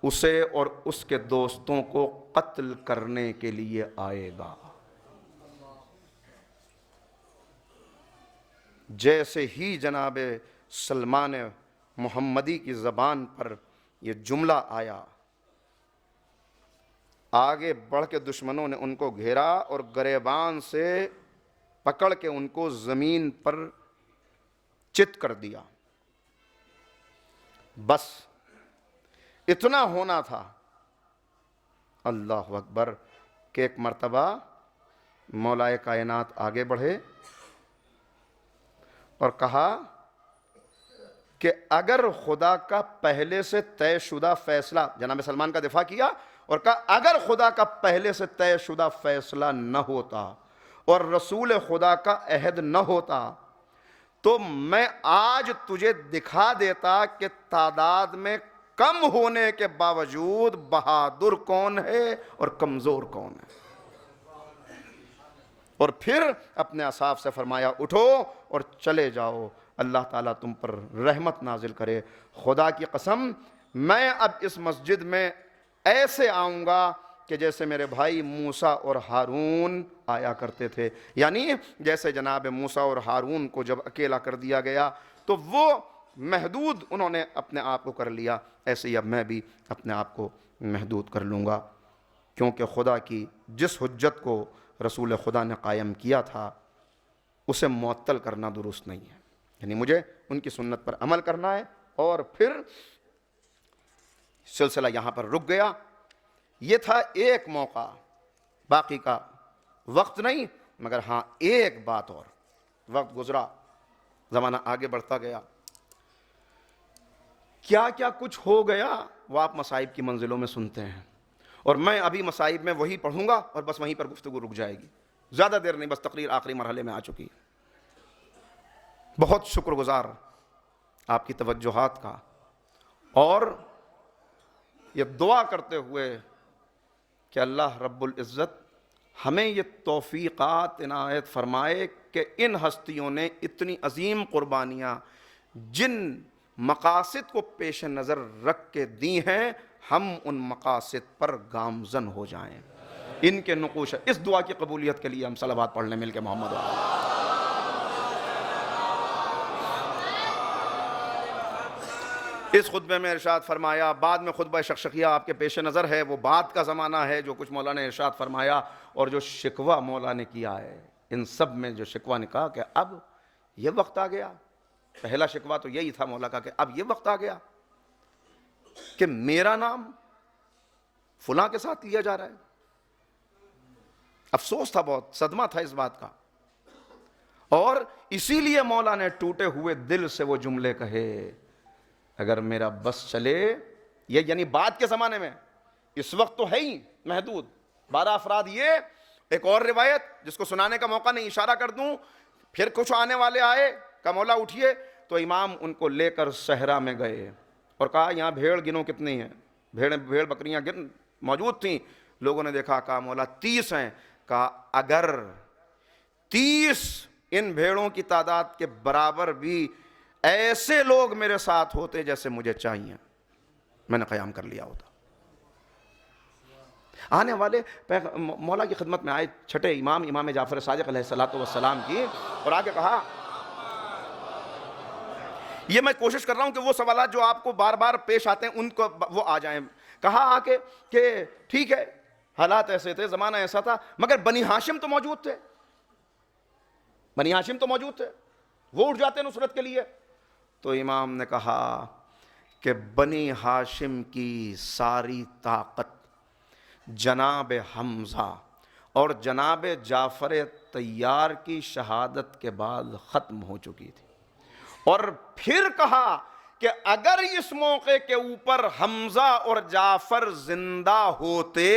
اسے اور اس کے دوستوں کو قتل کرنے کے لیے آئے گا۔ جیسے ہی جناب سلمان محمدی کی زبان پر یہ جملہ آیا، آگے بڑھ کے دشمنوں نے ان کو گھیرا اور گریبان سے پکڑ کے ان کو زمین پر چت کر دیا۔ بس اتنا ہونا تھا، اللہ اکبر، کہ ایک مرتبہ مولا کائنات آگے بڑھے اور کہا کہ اگر خدا کا پہلے سے طے شدہ فیصلہ، جناب سلمان کا دفاع کیا اور کہا اگر خدا کا پہلے سے طے شدہ فیصلہ نہ ہوتا اور رسول خدا کا عہد نہ ہوتا تو میں آج تجھے دکھا دیتا کہ تعداد میں کم ہونے کے باوجود بہادر کون ہے اور کمزور کون ہے۔ اور پھر اپنے اصحاب سے فرمایا اٹھو اور چلے جاؤ، اللہ تعالیٰ تم پر رحمت نازل کرے۔ خدا کی قسم میں اب اس مسجد میں ایسے آؤں گا کہ جیسے میرے بھائی موسیٰ اور ہارون آیا کرتے تھے، یعنی جیسے جناب موسیٰ اور ہارون کو جب اکیلا کر دیا گیا تو وہ محدود انہوں نے اپنے آپ کو کر لیا، ایسے ہی اب میں بھی اپنے آپ کو محدود کر لوں گا، کیونکہ خدا کی جس حجت کو رسول خدا نے قائم کیا تھا اسے معطل کرنا درست نہیں ہے، یعنی مجھے ان کی سنت پر عمل کرنا ہے۔ اور پھر سلسلہ یہاں پر رک گیا۔ یہ تھا ایک موقع، باقی کا وقت نہیں، مگر ہاں ایک بات اور، وقت گزرا، زمانہ آگے بڑھتا گیا، کیا کیا کچھ ہو گیا وہ آپ مصائب کی منزلوں میں سنتے ہیں، اور میں ابھی مصائب میں وہی پڑھوں گا اور بس وہیں پر گفتگو رک جائے گی، زیادہ دیر نہیں، بس تقریر آخری مرحلے میں آ چکی۔ بہت شکر گزار آپ کی توجہات کا، اور یہ دعا کرتے ہوئے کہ اللہ رب العزت ہمیں یہ توفیقات عنایت فرمائے کہ ان ہستیوں نے اتنی عظیم قربانیاں جن مقاصد کو پیش نظر رکھ کے دی ہیں، ہم ان مقاصد پر گامزن ہو جائیں۔ ان کے نقوش، اس دعا کی قبولیت کے لیے ہم صلوات پڑھ لیں مل کے محمد و آلہ۔ اس خطبے میں ارشاد فرمایا، بعد میں خطبہ شقشقیہ آپ کے پیش نظر ہے، وہ بعد کا زمانہ ہے، جو کچھ مولا نے ارشاد فرمایا اور جو شکوہ مولا نے کیا ہے، ان سب میں جو شکوہ نے کہا کہ اب یہ وقت آ گیا، پہلا شکوہ تو یہی تھا مولا کا کہ اب یہ وقت آ گیا کہ میرا نام فلاں کے ساتھ لیا جا رہا ہے۔ افسوس تھا، بہت صدمہ تھا اس بات کا، اور اسی لیے مولا نے ٹوٹے ہوئے دل سے وہ جملے کہے، اگر میرا بس چلے، یہ یعنی بعد کے زمانے میں، اس وقت تو ہے ہی محدود 12 افراد۔ یہ ایک اور روایت جس کو سنانے کا موقع نہیں، اشارہ کر دوں، پھر کچھ آنے والے آئے، کہا مولا اٹھیے، تو امام ان کو لے کر صحرا میں گئے اور کہا یہاں بھیڑ گنو کتنی ہیں، بھیڑ بکریاں موجود تھیں، لوگوں نے دیکھا، کہا مولا 30 ہیں، کہا اگر 30 ان بھیڑوں کی تعداد کے برابر بھی ایسے لوگ میرے ساتھ ہوتے جیسے مجھے چاہیے، میں نے قیام کر لیا ہوتا۔ آنے والے مولا کی خدمت میں آئے چھٹے امام جعفر صادق علیہ السلام کی، اور آگے کہا، یہ میں کوشش کر رہا ہوں کہ وہ سوالات جو آپ کو بار بار پیش آتے ہیں ان کو وہ آ جائیں۔ کہا آ کے کہ ٹھیک ہے، حالات ایسے تھے، زمانہ ایسا تھا، مگر بنی ہاشم تو موجود تھے، بنی ہاشم تو موجود تھے، وہ اٹھ جاتے نصرت کے لیے۔ تو امام نے کہا کہ بنی ہاشم کی ساری طاقت جناب حمزہ اور جناب جعفر طیار کی شہادت کے بعد ختم ہو چکی تھی، اور پھر کہا کہ اگر اس موقع کے اوپر حمزہ اور جعفر زندہ ہوتے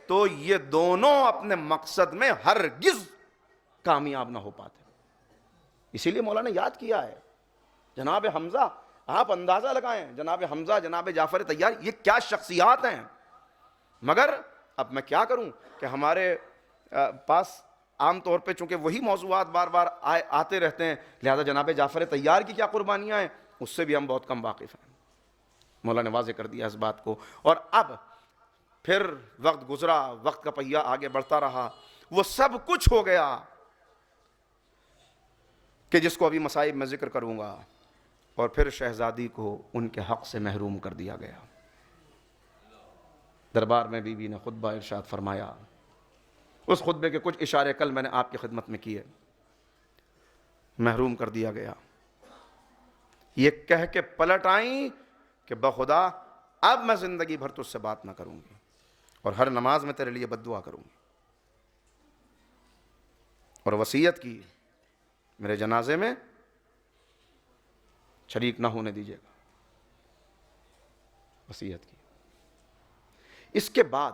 تو یہ دونوں اپنے مقصد میں ہرگز کامیاب نہ ہو پاتے۔ اسی لیے مولا نے یاد کیا ہے جناب حمزہ، آپ اندازہ لگائیں، جناب حمزہ، جناب جعفر طیار، یہ کیا شخصیات ہیں۔ مگر اب میں کیا کروں کہ ہمارے پاس عام طور پہ چونکہ وہی موضوعات بار بار آتے رہتے ہیں، لہذا جناب جعفر طیار کی کیا قربانیاں ہیں اس سے بھی ہم بہت کم واقف ہیں۔ مولا نے واضح کر دیا اس بات کو. اور اب پھر وقت گزرا, وقت کا پہیہ آگے بڑھتا رہا, وہ سب کچھ ہو گیا کہ جس کو ابھی مصائب میں ذکر کروں گا, اور پھر شہزادی کو ان کے حق سے محروم کر دیا گیا. دربار میں بی بی نے خطبہ ارشاد فرمایا. اس خطبے کے کچھ اشارے کل میں نے آپ کی خدمت میں کیے. محروم کر دیا گیا, یہ کہہ کے پلٹ آئیں کہ بخدا اب میں زندگی بھر تجھ سے بات نہ کروں گی, اور ہر نماز میں تیرے لیے بد دعا کروں گی. اور وصیت کی میرے جنازے میں شریک نہ ہونے دیجیے گا, وصیت کی. اس کے بعد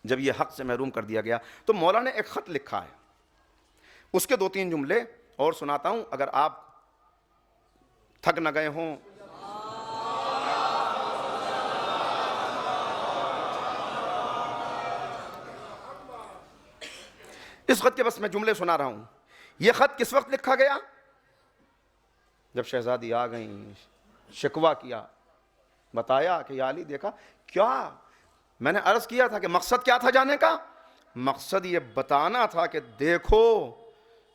جب یہ حق سے محروم کر دیا گیا تو مولا نے ایک خط لکھا ہے, اس کے 2-3 جملے اور سناتا ہوں, اگر آپ تھک نہ گئے ہوں. اس خط کے بس میں جملے سنا رہا ہوں. یہ خط کس وقت لکھا گیا؟ جب شہزادی آ گئیں, شکوہ کیا, بتایا کہ یا علی دیکھا کیا میں نے عرض کیا تھا کہ مقصد کیا تھا جانے کا؟ مقصد یہ بتانا تھا کہ دیکھو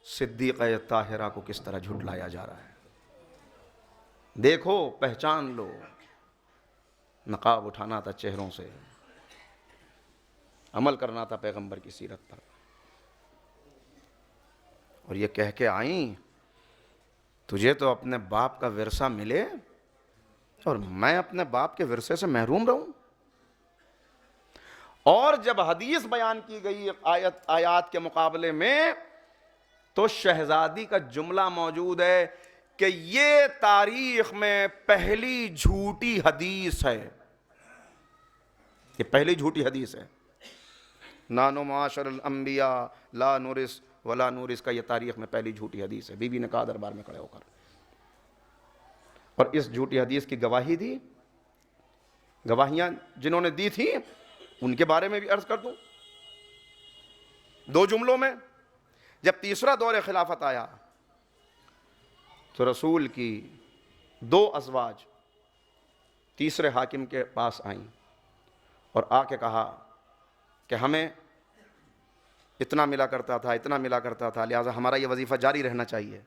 صدیقہ طاہرہ کو کس طرح جھٹلایا جا رہا ہے, دیکھو پہچان لو. نقاب اٹھانا تھا چہروں سے, عمل کرنا تھا پیغمبر کی سیرت پر. اور یہ کہہ کے آئیں تجھے تو اپنے باپ کا ورثہ ملے اور میں اپنے باپ کے ورثے سے محروم رہوں. اور جب حدیث بیان کی گئی آیات کے مقابلے میں تو شہزادی کا جملہ موجود ہے کہ یہ تاریخ میں پہلی جھوٹی حدیث ہے. یہ پہلی جھوٹی حدیث ہے. نانو معاشر الانبیاء لا نورث ولا نورث کا یہ تاریخ میں پہلی جھوٹی حدیث ہے. بی بی نے کہا دربار میں کھڑے ہو کر, اور اس جھوٹی حدیث کی گواہی دی. گواہیاں جنہوں نے دی تھیں ان کے بارے میں بھی عرض کر دوں 2 جملوں میں. جب تیسرا دور خلافت آیا تو رسول کی 2 ازواج تیسرے حاکم کے پاس آئیں اور آ کے کہا کہ ہمیں اتنا ملا کرتا تھا, اتنا ملا کرتا تھا, لہٰذا ہمارا یہ وظیفہ جاری رہنا چاہیے.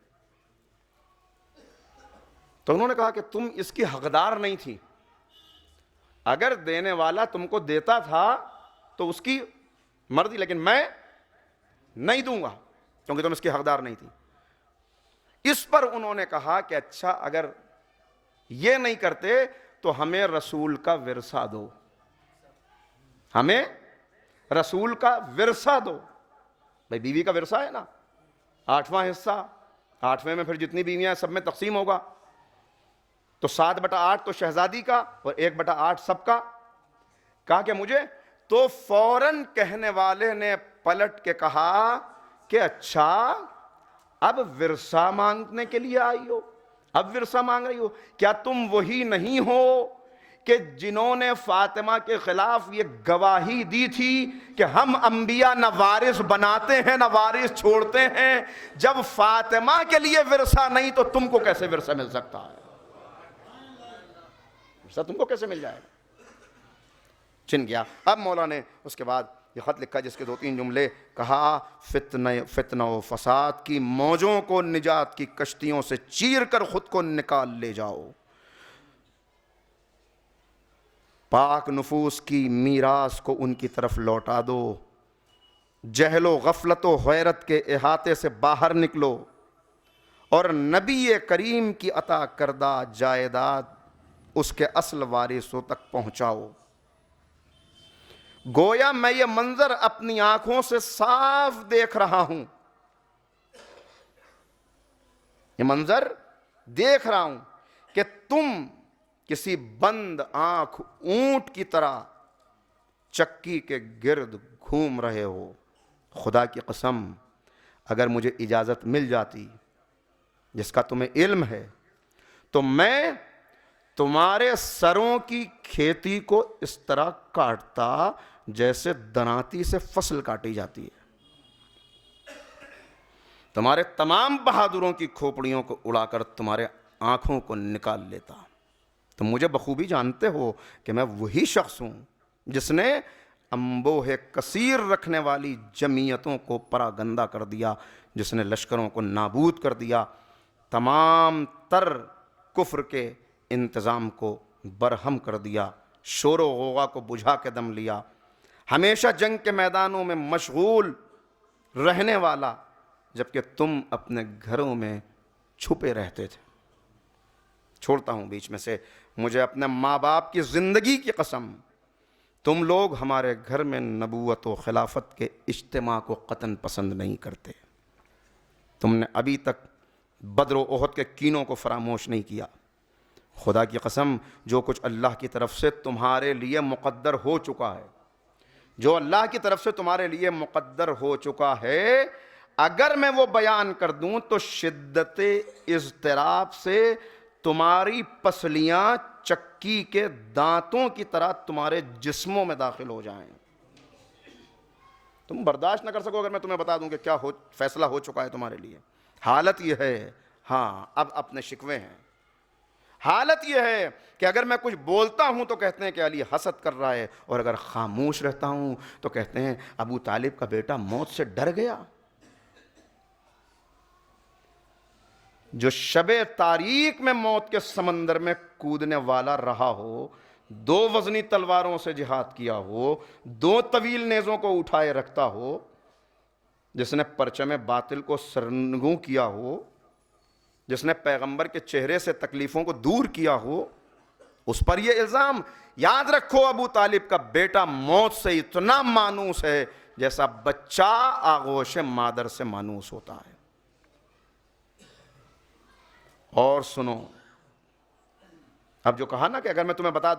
تو انہوں نے کہا کہ تم اس کی حقدار نہیں تھی, اگر دینے والا تم کو دیتا تھا تو اس کی مرضی, لیکن میں نہیں دوں گا کیونکہ تم اس کی حقدار نہیں تھی. اس پر انہوں نے کہا کہ اچھا اگر یہ نہیں کرتے تو ہمیں رسول کا ورثہ دو, ہمیں رسول کا ورثہ دو. بھائی بیوی کا ورثہ ہے نا, 8واں حصہ, 8ویں میں پھر جتنی بیویاں ہیں سب میں تقسیم ہوگا, تو 7/8 تو شہزادی کا اور 1/8 سب کا. کہا کہ مجھے, تو فوراً کہنے والے نے پلٹ کے کہا کہ اچھا اب ورثہ مانگنے کے لیے آئی ہو, اب ورثہ مانگ رہی ہو, کیا تم وہی نہیں ہو کہ جنہوں نے فاطمہ کے خلاف یہ گواہی دی تھی کہ ہم انبیاء نہ وارث بناتے ہیں نہ وارث چھوڑتے ہیں؟ جب فاطمہ کے لیے ورثہ نہیں تو تم کو کیسے ورثہ مل سکتا ہے؟ ورثہ تم کو کیسے مل جائے گا؟ چن گیا. اب مولا نے اس کے بعد یہ خط لکھا جس کے 2-3 جملے, کہا فتنہ و فساد کی موجوں کو نجات کی کشتیوں سے چیر کر خود کو نکال لے جاؤ, پاک نفوس کی میراث کو ان کی طرف لوٹا دو, جہل و غفلت و حیرت کے احاطے سے باہر نکلو اور نبی کریم کی عطا کردہ جائیداد اس کے اصل وارثوں تک پہنچاؤ. گویا میں یہ منظر اپنی آنکھوں سے صاف دیکھ رہا ہوں, یہ منظر دیکھ رہا ہوں کہ تم کسی بند آنکھ اونٹ کی طرح چکی کے گرد گھوم رہے ہو. خدا کی قسم اگر مجھے اجازت مل جاتی, جس کا تمہیں علم ہے, تو میں تمہارے سروں کی کھیتی کو اس طرح کاٹتا جیسے دناتی سے فصل کاٹی جاتی ہے, تمہارے تمام بہادروں کی کھوپڑیوں کو اڑا کر تمہارے آنکھوں کو نکال لیتا. تم مجھے بخوبی جانتے ہو کہ میں وہی شخص ہوں جس نے انبوہ کثیر رکھنے والی جمعیتوں کو پراگندہ کر دیا، جس نے لشکروں کو نابود کر دیا، تمام تر کفر کے انتظام کو برہم کر دیا، شور و غوغا کو بجھا کے دم لیا، ہمیشہ جنگ کے میدانوں میں مشغول رہنے والا، جبکہ تم اپنے گھروں میں چھپے رہتے تھے۔ چھوڑتا ہوں بیچ میں سے، مجھے اپنے ماں باپ کی زندگی کی قسم، تم لوگ ہمارے گھر میں نبوت و خلافت کے اجتماع کو قطعاً پسند نہیں کرتے۔ تم نے ابھی تک بدر و احد کے کینوں کو فراموش نہیں کیا۔ خدا کی قسم، جو کچھ اللہ کی طرف سے تمہارے لیے مقدر ہو چکا ہے، جو اللہ کی طرف سے تمہارے لیے مقدر ہو چکا ہے، اگر میں وہ بیان کر دوں تو شدت اضطراب سے تمہاری پسلیاں چکی کے دانتوں کی طرح تمہارے جسموں میں داخل ہو جائیں۔ تم برداشت نہ کر سکو اگر میں تمہیں بتا دوں کہ کیا فیصلہ ہو چکا ہے تمہارے لیے۔ حالت یہ ہے، ہاں اب اپنے شکوے ہیں، حالت یہ ہے کہ اگر میں کچھ بولتا ہوں تو کہتے ہیں کہ علی حسد کر رہا ہے، اور اگر خاموش رہتا ہوں تو کہتے ہیں ابو طالب کا بیٹا موت سے ڈر گیا۔ جو شب تاریک میں موت کے سمندر میں کودنے والا رہا ہو، 2 وزنی تلواروں سے جہاد کیا ہو، 2 طویل نیزوں کو اٹھائے رکھتا ہو، جس نے پرچم باطل کو سرنگوں کیا ہو، جس نے پیغمبر کے چہرے سے تکلیفوں کو دور کیا ہو، اس پر یہ الزام۔ یاد رکھو، ابو طالب کا بیٹا موت سے اتنا مانوس ہے جیسا بچہ آغوش مادر سے مانوس ہوتا ہے۔ اور سنو، اب جو کہا نا کہ اگر میں تمہیں بتا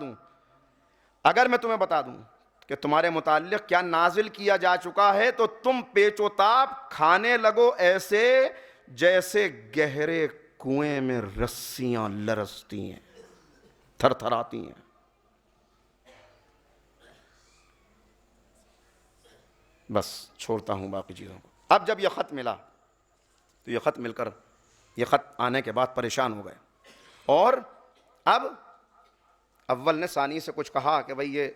دوں کہ تمہارے متعلق کیا نازل کیا جا چکا ہے تو تم پیچ و تاب کھانے لگو، ایسے جیسے گہرے کنویں میں رسیاں لرزتی ہیں، تھر تھراتی ہیں۔ بس چھوڑتا ہوں باقی چیزوں کو۔ اب جب یہ خط ملا تو یہ خط آنے کے بعد پریشان ہو گئے، اور اب اول نے ثانی سے کچھ کہا کہ بھئی یہ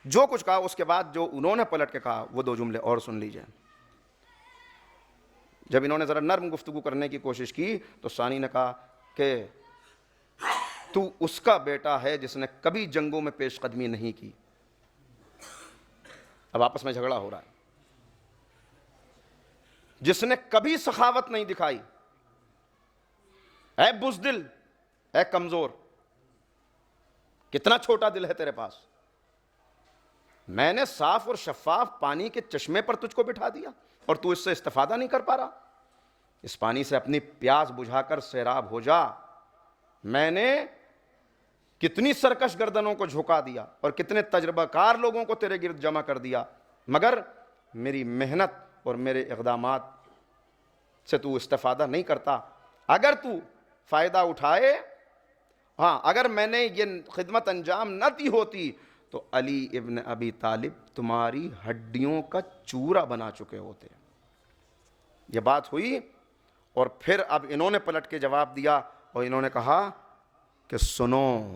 جو کچھ کہا، اس کے بعد جو انہوں نے پلٹ کے کہا وہ 2 جملے اور سن لیجئے۔ جب انہوں نے ذرا نرم گفتگو کرنے کی کوشش کی تو ثانی نے کہا کہ تو اس کا بیٹا ہے جس نے کبھی جنگوں میں پیش قدمی نہیں کی۔ اب آپس میں جھگڑا ہو رہا ہے، جس نے کبھی سخاوت نہیں دکھائی، اے بزدل، اے کمزور، کتنا چھوٹا دل ہے تیرے پاس۔ میں نے صاف اور شفاف پانی کے چشمے پر تجھ کو بٹھا دیا اور تو اس سے استفادہ نہیں کر پا رہا۔ اس پانی سے اپنی پیاس بجھا کر سیراب ہو جا۔ میں نے کتنی سرکش گردنوں کو جھکا دیا اور کتنے تجربہ کار لوگوں کو تیرے گرد جمع کر دیا، مگر میری محنت اور میرے اقدامات سے تو استفادہ نہیں کرتا۔ اگر تو فائدہ اٹھائے، ہاں اگر میں نے یہ خدمت انجام نہ دی ہوتی تو علی ابن ابی طالب تمہاری ہڈیوں کا چورا بنا چکے ہوتے۔ یہ بات ہوئی، اور پھر اب انہوں نے پلٹ کے جواب دیا اور انہوں نے کہا کہ سنو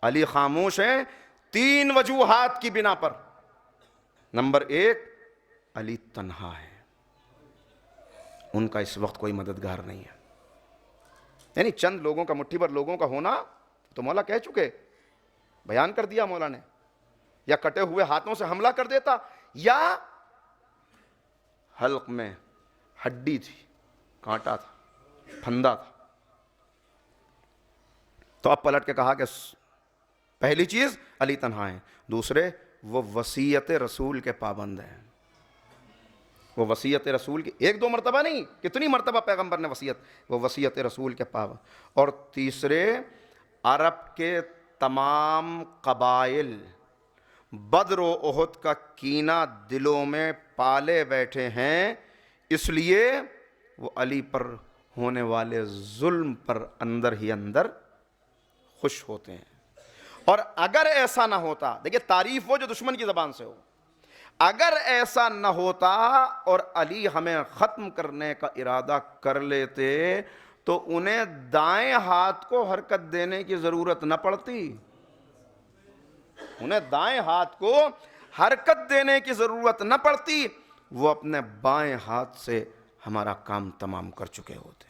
علی خاموش ہیں 3 وجوہات کی بنا پر۔ نمبر 1، علی تنہا ہے، ان کا اس وقت کوئی مددگار نہیں ہے۔ یعنی چند لوگوں کا، مٹھی بھر لوگوں کا ہونا تو مولا کہہ چکے، بیان کر دیا مولا نے، یا کٹے ہوئے ہاتھوں سے حملہ کر دیتا، یا حلق میں ہڈی تھی، کانٹا تھا، پھندا تھا۔ تو اب پلٹ کے کہا کہ پہلی چیز علی تنہا ہیں، دوسرے وہ وصیت رسول کے پابند ہیں۔ وہ وصیت رسول کی 1-2 مرتبہ نہیں، کتنی مرتبہ پیغمبر نے وہ وصیت رسول کے پابند۔ اور تیسرے، عرب کے تمام قبائل بدر و احد کا کینہ دلوں میں پالے بیٹھے ہیں، اس لیے وہ علی پر ہونے والے ظلم پر اندر ہی اندر خوش ہوتے ہیں۔ اور اگر ایسا نہ ہوتا، دیکھیں تعریف وہ جو دشمن کی زبان سے ہو، اگر ایسا نہ ہوتا اور علی ہمیں ختم کرنے کا ارادہ کر لیتے تو انہیں دائیں ہاتھ کو حرکت دینے کی ضرورت نہ پڑتی، انہیں دائیں ہاتھ کو حرکت دینے کی ضرورت نہ پڑتی، وہ اپنے بائیں ہاتھ سے ہمارا کام تمام کر چکے ہوتے۔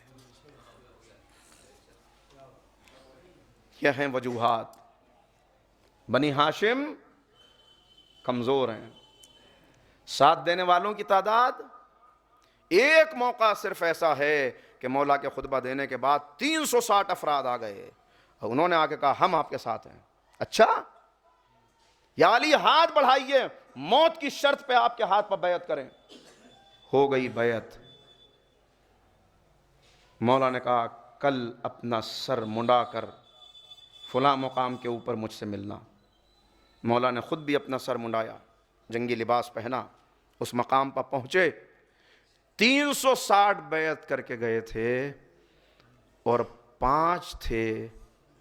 یہ ہیں وجوہات۔ بنی ہاشم کمزور ہیں، ساتھ دینے والوں کی تعداد، ایک موقع صرف ایسا ہے کہ مولا کے خطبہ دینے کے بعد 360 افراد آ گئے اور انہوں نے آ کے کہا ہم آپ کے ساتھ ہیں۔ اچھا یا علی ہاتھ بڑھائیے، موت کی شرط پہ آپ کے ہاتھ پر بیعت کریں۔ ہو گئی بیعت۔ مولا نے کہا کل اپنا سر منڈا کر فلاں مقام کے اوپر مجھ سے ملنا۔ مولا نے خود بھی اپنا سر منڈایا، جنگی لباس پہنا، اس مقام پر پہنچے۔ 360 بیعت کر کے گئے تھے اور 5 تھے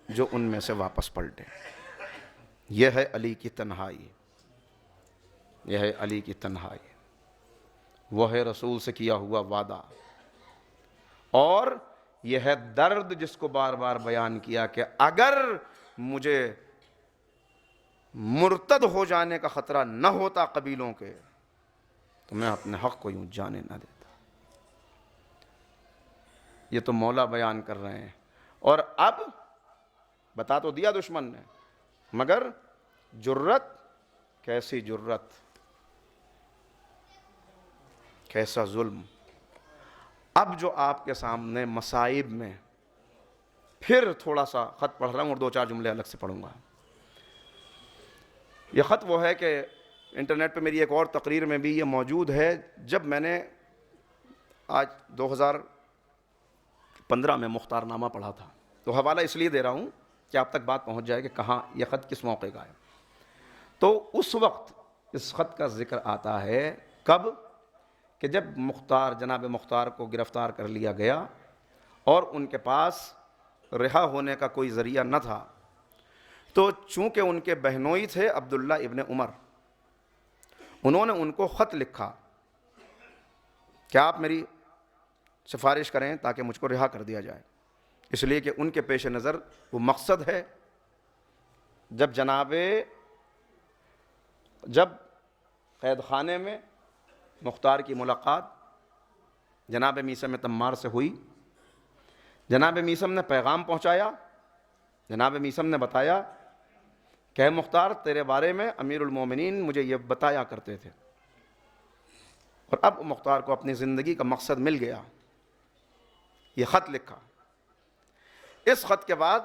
جو ان میں سے واپس پلٹے۔ یہ ہے علی کی تنہائی، یہ ہے علی کی تنہائی، وہ ہے رسول سے کیا ہوا وعدہ، اور یہ ہے درد جس کو بار بار بیان کیا کہ اگر مجھے مرتد ہو جانے کا خطرہ نہ ہوتا قبیلوں کے تو میں اپنے حق کو یوں جانے نہ دیتا۔ یہ تو مولا بیان کر رہے ہیں، اور اب بتا تو دیا دشمن نے، مگر جرت، کیسی جرت، کیسا ظلم۔ اب جو آپ کے سامنے مصائب میں، پھر تھوڑا سا خط پڑھ رہا ہوں اور 2-4 جملے الگ سے پڑھوں گا۔ یہ خط وہ ہے کہ انٹرنیٹ پہ میری ایک اور تقریر میں بھی یہ موجود ہے، جب میں نے آج 2015 میں مختار نامہ پڑھا تھا، تو حوالہ اس لیے دے رہا ہوں کہ آپ تک بات پہنچ جائے کہ کہاں یہ خط کس موقع کا ہے۔ تو اس وقت اس خط کا ذکر آتا ہے کب کہ جب جناب مختار کو گرفتار کر لیا گیا اور ان کے پاس رہا ہونے کا کوئی ذریعہ نہ تھا، تو چونکہ ان کے بہنوئی تھے عبداللہ ابن عمر، انہوں نے ان کو خط لکھا کہ آپ میری سفارش کریں تاکہ مجھ کو رہا کر دیا جائے، اس لیے کہ ان کے پیش نظر وہ مقصد ہے جب قید خانے میں مختار کی ملاقات جناب میثم تمار سے ہوئی، جناب میثم نے پیغام پہنچایا، جناب میثم نے بتایا کہ اے مختار تیرے بارے میں امیر المومنین مجھے یہ بتایا کرتے تھے، اور اب مختار کو اپنی زندگی کا مقصد مل گیا، یہ خط لکھا۔ اس خط کے بعد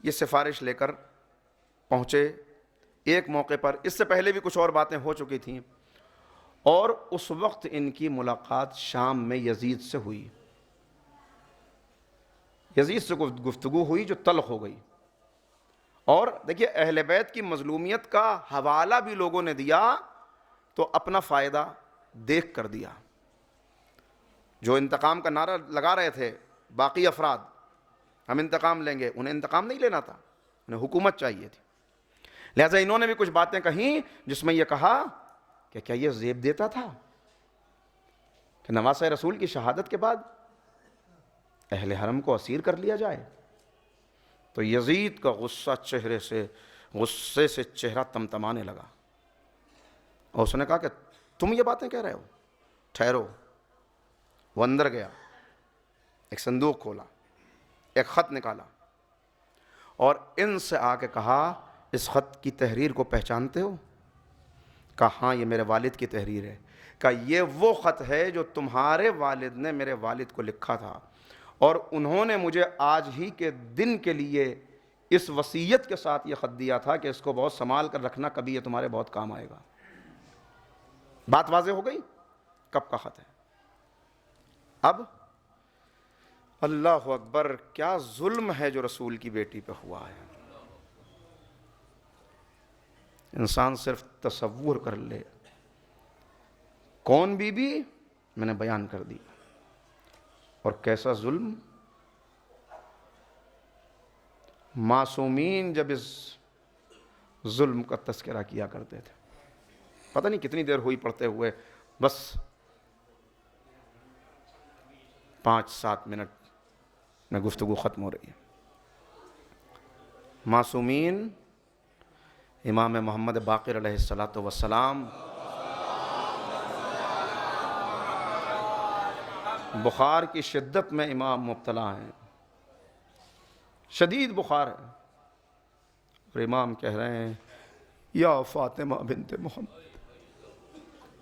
یہ سفارش لے کر پہنچے ایک موقع پر، اس سے پہلے بھی کچھ اور باتیں ہو چکی تھیں، اور اس وقت ان کی ملاقات شام میں یزید سے ہوئی، یزید سے گفتگو ہوئی جو تلخ ہو گئی۔ اور دیکھیے اہل بیت کی مظلومیت کا حوالہ بھی لوگوں نے دیا تو اپنا فائدہ دیکھ کر دیا۔ جو انتقام کا نعرہ لگا رہے تھے باقی افراد، ہم انتقام لیں گے، انہیں انتقام نہیں لینا تھا، انہیں حکومت چاہیے تھی، لہٰذا انہوں نے بھی کچھ باتیں کہیں جس میں یہ کہا کہ کیا یہ زیب دیتا تھا کہ نواسہ رسول کی شہادت کے بعد اہل حرم کو اسیر کر لیا جائے؟ تو یزید کا غصے سے چہرہ تمتمانے لگا، اور اس نے کہا کہ تم یہ باتیں کہہ رہے ہو، ٹھہرو۔ وہ اندر گیا، ایک صندوق کھولا، ایک خط نکالا، اور ان سے آ کے کہا اس خط کی تحریر کو پہچانتے ہو؟ کہا ہاں یہ میرے والد کی تحریر ہے۔ کہا یہ وہ خط ہے جو تمہارے والد نے میرے والد کو لکھا تھا، اور انہوں نے مجھے آج ہی کے دن کے لیے اس وصیت کے ساتھ یہ خط دیا تھا کہ اس کو بہت سنبھال کر رکھنا، کبھی یہ تمہارے بہت کام آئے گا۔ بات واضح ہو گئی کب کا خط ہے۔ اب اللہ اکبر، کیا ظلم ہے جو رسول کی بیٹی پہ ہوا ہے۔ انسان صرف تصور کر لے، کون بی بی میں نے بیان کر دی، اور کیسا ظلم۔ معصومین جب اس ظلم کا تذکرہ کیا کرتے تھے، پتہ نہیں کتنی دیر ہوئی پڑھتے ہوئے، بس 5-7 منٹ میں گفتگو ختم ہو رہی ہے۔ معصومین امام محمد باقر علیہ السلام بخار کی شدت میں امام مبتلا ہیں، شدید بخار ہے، اور امام کہہ رہے ہیں یا فاطمہ بنت محمد،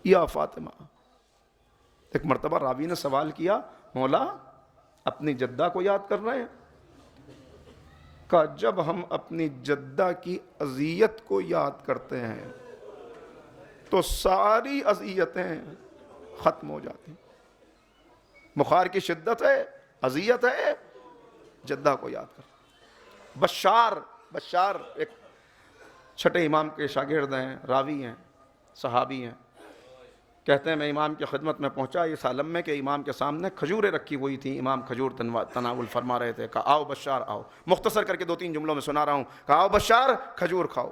یا فاطمہ۔ ایک مرتبہ راوی نے سوال کیا، مولا اپنی جدہ کو یاد کر رہے ہیں؟ کہا جب ہم اپنی جدہ کی اذیت کو یاد کرتے ہیں تو ساری اذیتیں ختم ہو جاتی ہیں۔ بخار کی شدت ہے، اذیت ہے، جدہ کو یاد کر۔ بشار ایک چھٹے امام کے شاگرد ہیں، راوی ہیں، صحابی ہیں، کہتے ہیں میں امام کی خدمت میں پہنچا اس عالم میں کہ امام کے سامنے کھجوریں رکھی ہوئی تھیں، امام کھجور تناول فرما رہے تھے۔ کہا آؤ بشار آؤ، مختصر کر کے 2-3 جملوں میں سنا رہا ہوں۔ کہا آؤ بشار کھجور کھاؤ۔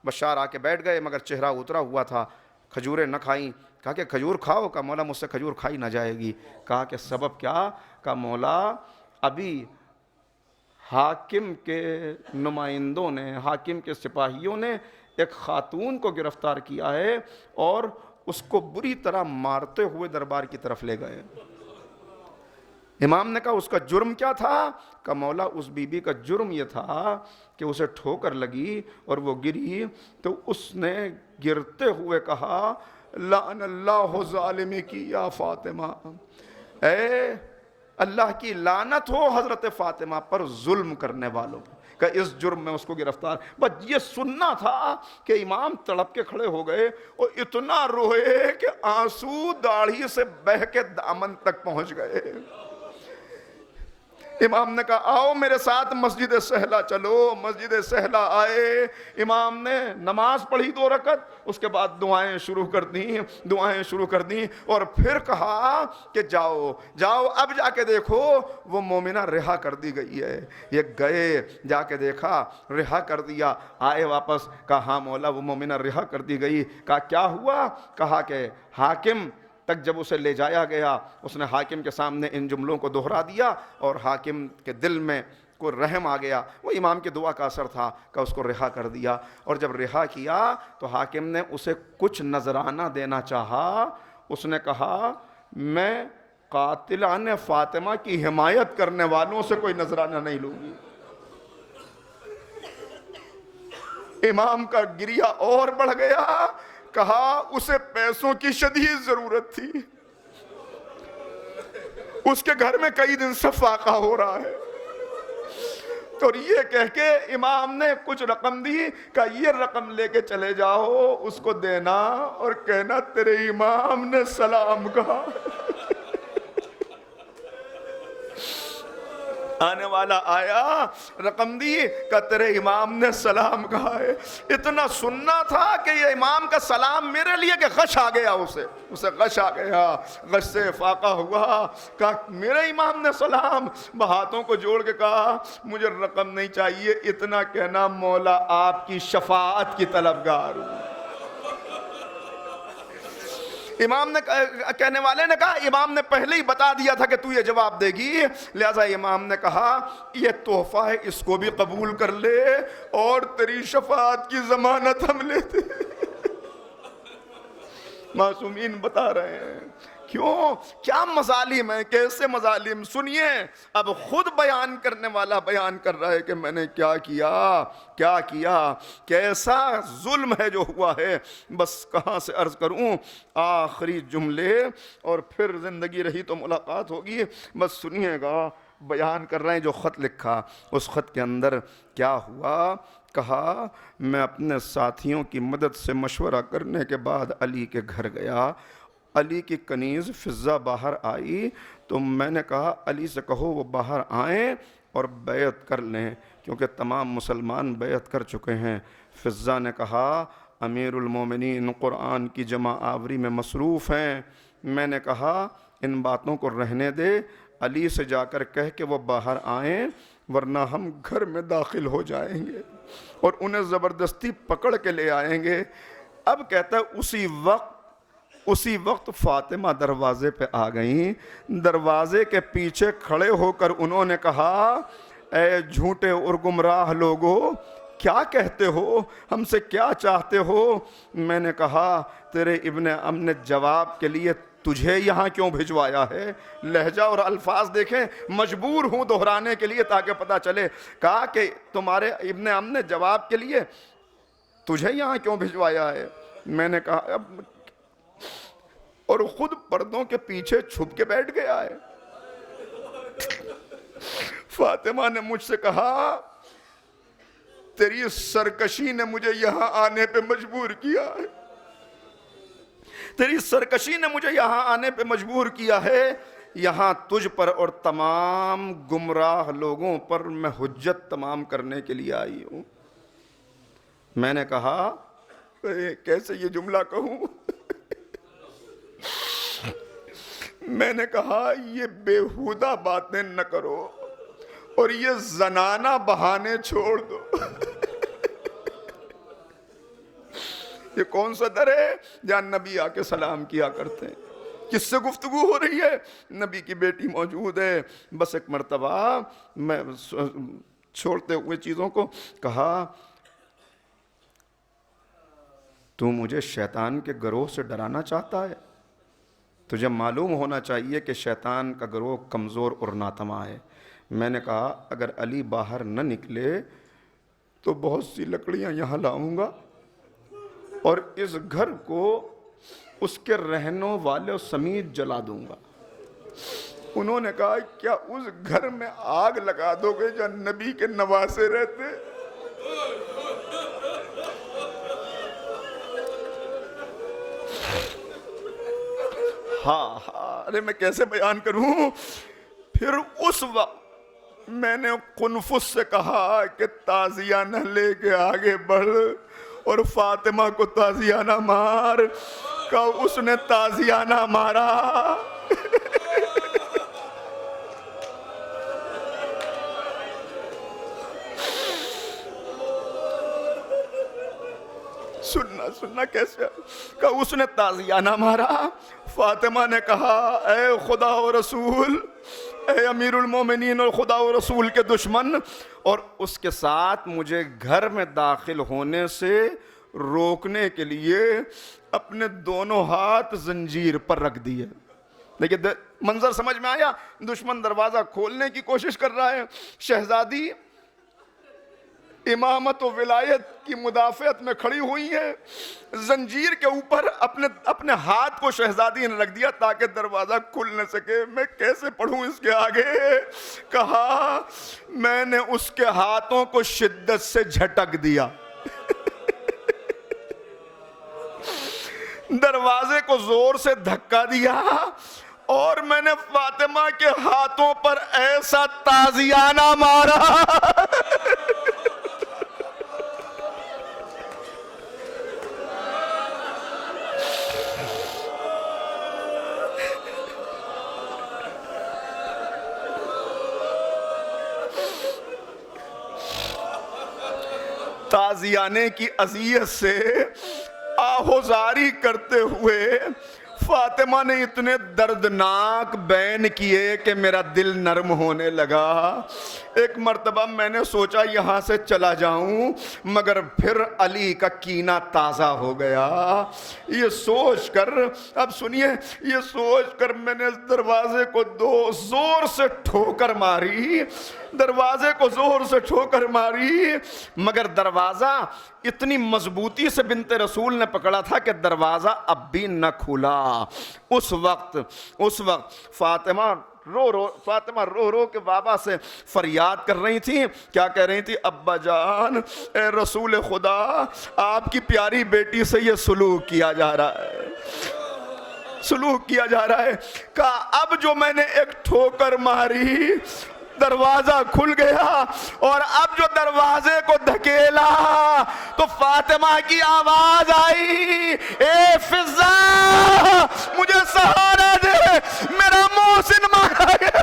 بشار آ کے بیٹھ گئے، مگر چہرہ اترا ہوا تھا، کھجوریں نہ کھائیں۔ کہا کہ کھجور کھاؤ۔ کہا مولا مجھ سے کھجور کھائی نہ جائے گی۔ کہا کہ سبب کیا؟ کہا مولا ابھی حاکم کے نمائندوں نے، حاکم کے سپاہیوں نے ایک خاتون کو گرفتار کیا ہے اور اس کو بری طرح مارتے ہوئے دربار کی طرف لے گئے۔ امام نے کہا اس کا جرم کیا تھا؟ کہا مولا اس بی بی کا جرم یہ تھا کہ اسے ٹھوکر لگی اور وہ گری تو اس نے گرتے ہوئے کہا لعن اللہ ظالمی کی یا فاطمہ، اے اللہ کی لعنت ہو حضرت فاطمہ پر ظلم کرنے والوں پر، کہ اس جرم میں اس کو گرفتار۔ بس یہ سننا تھا کہ امام تڑپ کے کھڑے ہو گئے اور اتنا روئے کہ آنسو داڑھی سے بہہ کے دامن تک پہنچ گئے۔ امام نے کہا آؤ میرے ساتھ مسجد سہلا چلو۔ مسجد سہلا آئے، امام نے نماز پڑھی 2 رکعت، اس کے بعد دعائیں شروع کر دیں اور پھر کہا کہ جاؤ اب جا کے دیکھو وہ مومنہ رہا کر دی گئی ہے۔ یہ گئے، جا کے دیکھا رہا کر دیا، آئے واپس، کہا ہاں مولا وہ مومنہ رہا کر دی گئی۔ کہا کیا ہوا؟ کہا کہ حاکم تک جب اسے لے جایا گیا اس نے حاکم کے سامنے ان جملوں کو دہرا دیا اور حاکم کے دل میں کوئی رحم آ گیا، وہ امام کی دعا کا اثر تھا کہ اس کو رہا کر دیا۔ اور جب رہا کیا تو حاکم نے اسے کچھ نذرانہ دینا چاہا، اس نے کہا میں قاتلان فاطمہ کی حمایت کرنے والوں سے کوئی نذرانہ نہیں لوں گی۔ امام کا گریہ اور بڑھ گیا، کہا اسے پیسوں کی شدید ضرورت تھی، اس کے گھر میں کئی دن سے فاقہ ہو رہا ہے، تو یہ کہہ کے امام نے کچھ رقم دی، کہا یہ رقم لے کے چلے جاؤ، اس کو دینا اور کہنا تیرے امام نے سلام کہا۔ آنے والا آیا، رقم دی، کہ تیرے امام نے سلام کہا ہے۔ اتنا سننا تھا کہ یہ امام کا سلام میرے لیے کہ غش آ گیا، اسے غش آ گیا، غش سے فاقہ ہوا، کہا میرے امام نے سلام، ہاتھوں کو جوڑ کے کہا مجھے رقم نہیں چاہیے، اتنا کہنا مولا آپ کی شفاعت کی طلبگار ہوں۔ امام نے کہنے والے نے کہا امام نے پہلے ہی بتا دیا تھا کہ تو یہ جواب دے گی، لہذا امام نے کہا یہ تحفہ ہے، اس کو بھی قبول کر لے اور تیری شفاعت کی ضمانت ہم لیتے۔ معصومین بتا رہے ہیں کیوں، کیا مظالم ہیں، کیسے مظالم، سنیے اب خود بیان کرنے والا بیان کر رہا ہے کہ میں نے کیا کیا، کیسا ظلم ہے جو ہوا ہے۔ بس کہاں سے عرض کروں آخری جملے اور پھر زندگی رہی تو ملاقات ہوگی، بس سنیے گا، بیان کر رہے ہیں جو خط لکھا، اس خط کے اندر کیا ہوا۔ کہا میں اپنے ساتھیوں کی مدد سے مشورہ کرنے کے بعد علی کے گھر گیا، علی کی کنیز فضہ باہر آئی تو میں نے کہا علی سے کہو وہ باہر آئیں اور بیعت کر لیں کیونکہ تمام مسلمان بیعت کر چکے ہیں۔ فضہ نے کہا امیر المومنین قرآن کی جمع آوری میں مصروف ہیں۔ میں نے کہا ان باتوں کو رہنے دے، علی سے جا کر کہہ کہ وہ باہر آئیں ورنہ ہم گھر میں داخل ہو جائیں گے اور انہیں زبردستی پکڑ کے لے آئیں گے۔ اب کہتا ہے اسی وقت اسی وقت فاطمہ دروازے پہ آ گئیں. دروازے کے پیچھے کھڑے ہو کر انہوں نے کہا اے جھوٹے اور گمراہ لوگو, کیا کہتے ہو, ہم سے کیا چاہتے ہو؟ میں نے کہا تیرے ابن ام نے جواب کے لیے تجھے یہاں کیوں بھجوایا ہے؟ لہجہ اور الفاظ دیکھیں, مجبور ہوں دہرانے کے لیے تاکہ پتہ چلے. کہا کہ تمہارے ابن ام نے جواب کے لیے تجھے یہاں کیوں بھجوایا ہے؟ میں نے کہا اور خود پردوں کے پیچھے چھپ کے بیٹھ گیا ہے. فاطمہ نے مجھ سے کہا تیری سرکشی نے مجھے یہاں آنے پہ مجبور کیا ہے, تیری سرکشی نے مجھے یہاں آنے پہ مجبور کیا ہے. یہاں تجھ پر اور تمام گمراہ لوگوں پر میں حجت تمام کرنے کے لیے آئی ہوں. میں نے کہا کیسے یہ جملہ کہوں؟ میں نے کہا یہ بیہودہ باتیں نہ کرو اور یہ زنانہ بہانے چھوڑ دو. یہ کون سا در ہے جہاں نبی آ کے سلام کیا کرتے ہیں؟ کس سے گفتگو ہو رہی ہے؟ نبی کی بیٹی موجود ہے. بس ایک مرتبہ میں چھوڑتے ہوئے چیزوں کو کہا تو مجھے شیطان کے گروہ سے ڈرانا چاہتا ہے؟ تجھے معلوم ہونا چاہیے کہ شیطان کا گروہ کمزور اور ناتما ہے. میں نے کہا اگر علی باہر نہ نکلے تو بہت سی لکڑیاں یہاں لاؤں گا اور اس گھر کو اس کے رہنوں والوں سمیت جلا دوں گا. انہوں نے کہا کیا اس گھر میں آگ لگا دو گے جہاں نبی کے نواسے رہتے؟ ہاں ارے میں کیسے بیان کروں. پھر اس وقت میں نے قنفس سے کہا کہ تازیانہ لے کے آگے بڑھ اور فاطمہ کو تازیانہ مار. کہ اس نے تازیانہ مارا. سننا کیسے؟ کہ اس نے تازیانہ مارا. فاطمہ نے کہا اے خدا و رسول, اے امیر المومنین اور خدا و رسول کے دشمن, اور اس کے ساتھ مجھے گھر میں داخل ہونے سے روکنے کے لیے اپنے دونوں ہاتھ زنجیر پر رکھ دیے. لیکن منظر سمجھ میں آیا؟ دشمن دروازہ کھولنے کی کوشش کر رہا ہے, شہزادی امامت و ولایت کی مدافعت میں کھڑی ہوئی ہے, زنجیر کے اوپر اپنے ہاتھ کو شہزادی نے رکھ دیا تاکہ دروازہ کھل نہ سکے. میں کیسے پڑھوں اس کے آگے؟ کہا میں نے اس کے ہاتھوں کو شدت سے جھٹک دیا, دروازے کو زور سے دھکا دیا اور میں نے فاطمہ کے ہاتھوں پر ایسا تازیانہ مارا تازیانے کی اذیت سے آہوزاری کرتے ہوئے فاطمہ نے اتنے دردناک بین کیے کہ میرا دل نرم ہونے لگا. ایک مرتبہ میں نے سوچا یہاں سے چلا جاؤں, مگر پھر علی کا کینہ تازہ ہو گیا. یہ سوچ کر, اب سنیے, یہ سوچ کر میں نے دروازے کو زور سے ٹھوکر ماری, دروازے کو زور سے ٹھوکر ماری, مگر دروازہ اتنی مضبوطی سے بنت رسول نے پکڑا تھا کہ دروازہ اب بھی نہ کھلا. اس وقت فاطمہ رو رو کے بابا سے فریاد کر رہی تھی. کیا کہہ رہی تھی؟ ابا جان, اے رسول خدا, آپ کی پیاری بیٹی سے یہ سلوک کیا جا رہا ہے, سلوک کیا جا رہا ہے. کہا اب جو میں نے ایک ٹھوکر ماری دروازہ کھل گیا, اور اب جو دروازے کو دھکیلا تو فاطمہ کی آواز آئی, اے فضا مجھے سہارا دے, میرا محسن مارا گیا.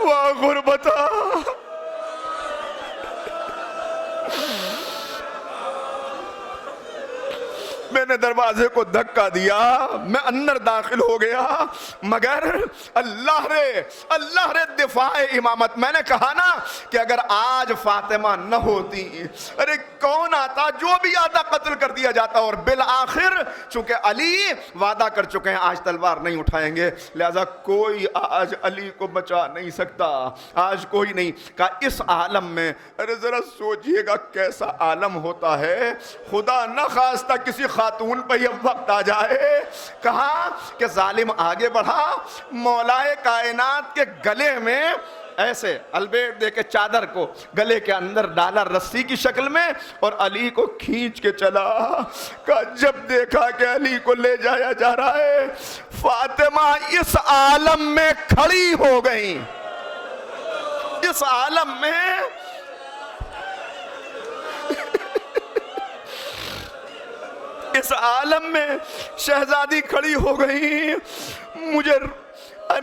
واہ غربتا, میں نے دروازے کو دھکا دیا، میں اندر داخل ہو گیا، مگر اللہ رے دفاع امامت. میں نے کہا نا کہ اگر آج فاطمہ نہ ہوتی، ارے کون آتا، جو بھی آتا قتل کر دیا جاتا. اور بالآخر چونکہ علی وعدہ کر چکے ہیں آج تلوار نہیں اٹھائیں گے، لہذا کوئی آج علی کو بچا نہیں سکتا، آج کوئی نہیں. کہا اس عالم میں، ارے ذرا سوچئے گا کیسا عالم ہوتا ہے، خدا نہ خواستہ کسی خاتون پہ یہ وقت آ جائے. کہا کہ ظالم آگے بڑھا، مولائے کائنات کے گلے میں ایسے البیٹ دے کے چادر کو گلے کے اندر ڈالا رسی کی شکل میں، اور علی کو کھینچ کے چلا. کہا جب دیکھا کہ علی کو لے جایا جا رہا ہے، فاطمہ اس عالم میں کھڑی ہو گئی، اس عالم میں اس عالم میں شہزادی کھڑی ہو گئی. مجھے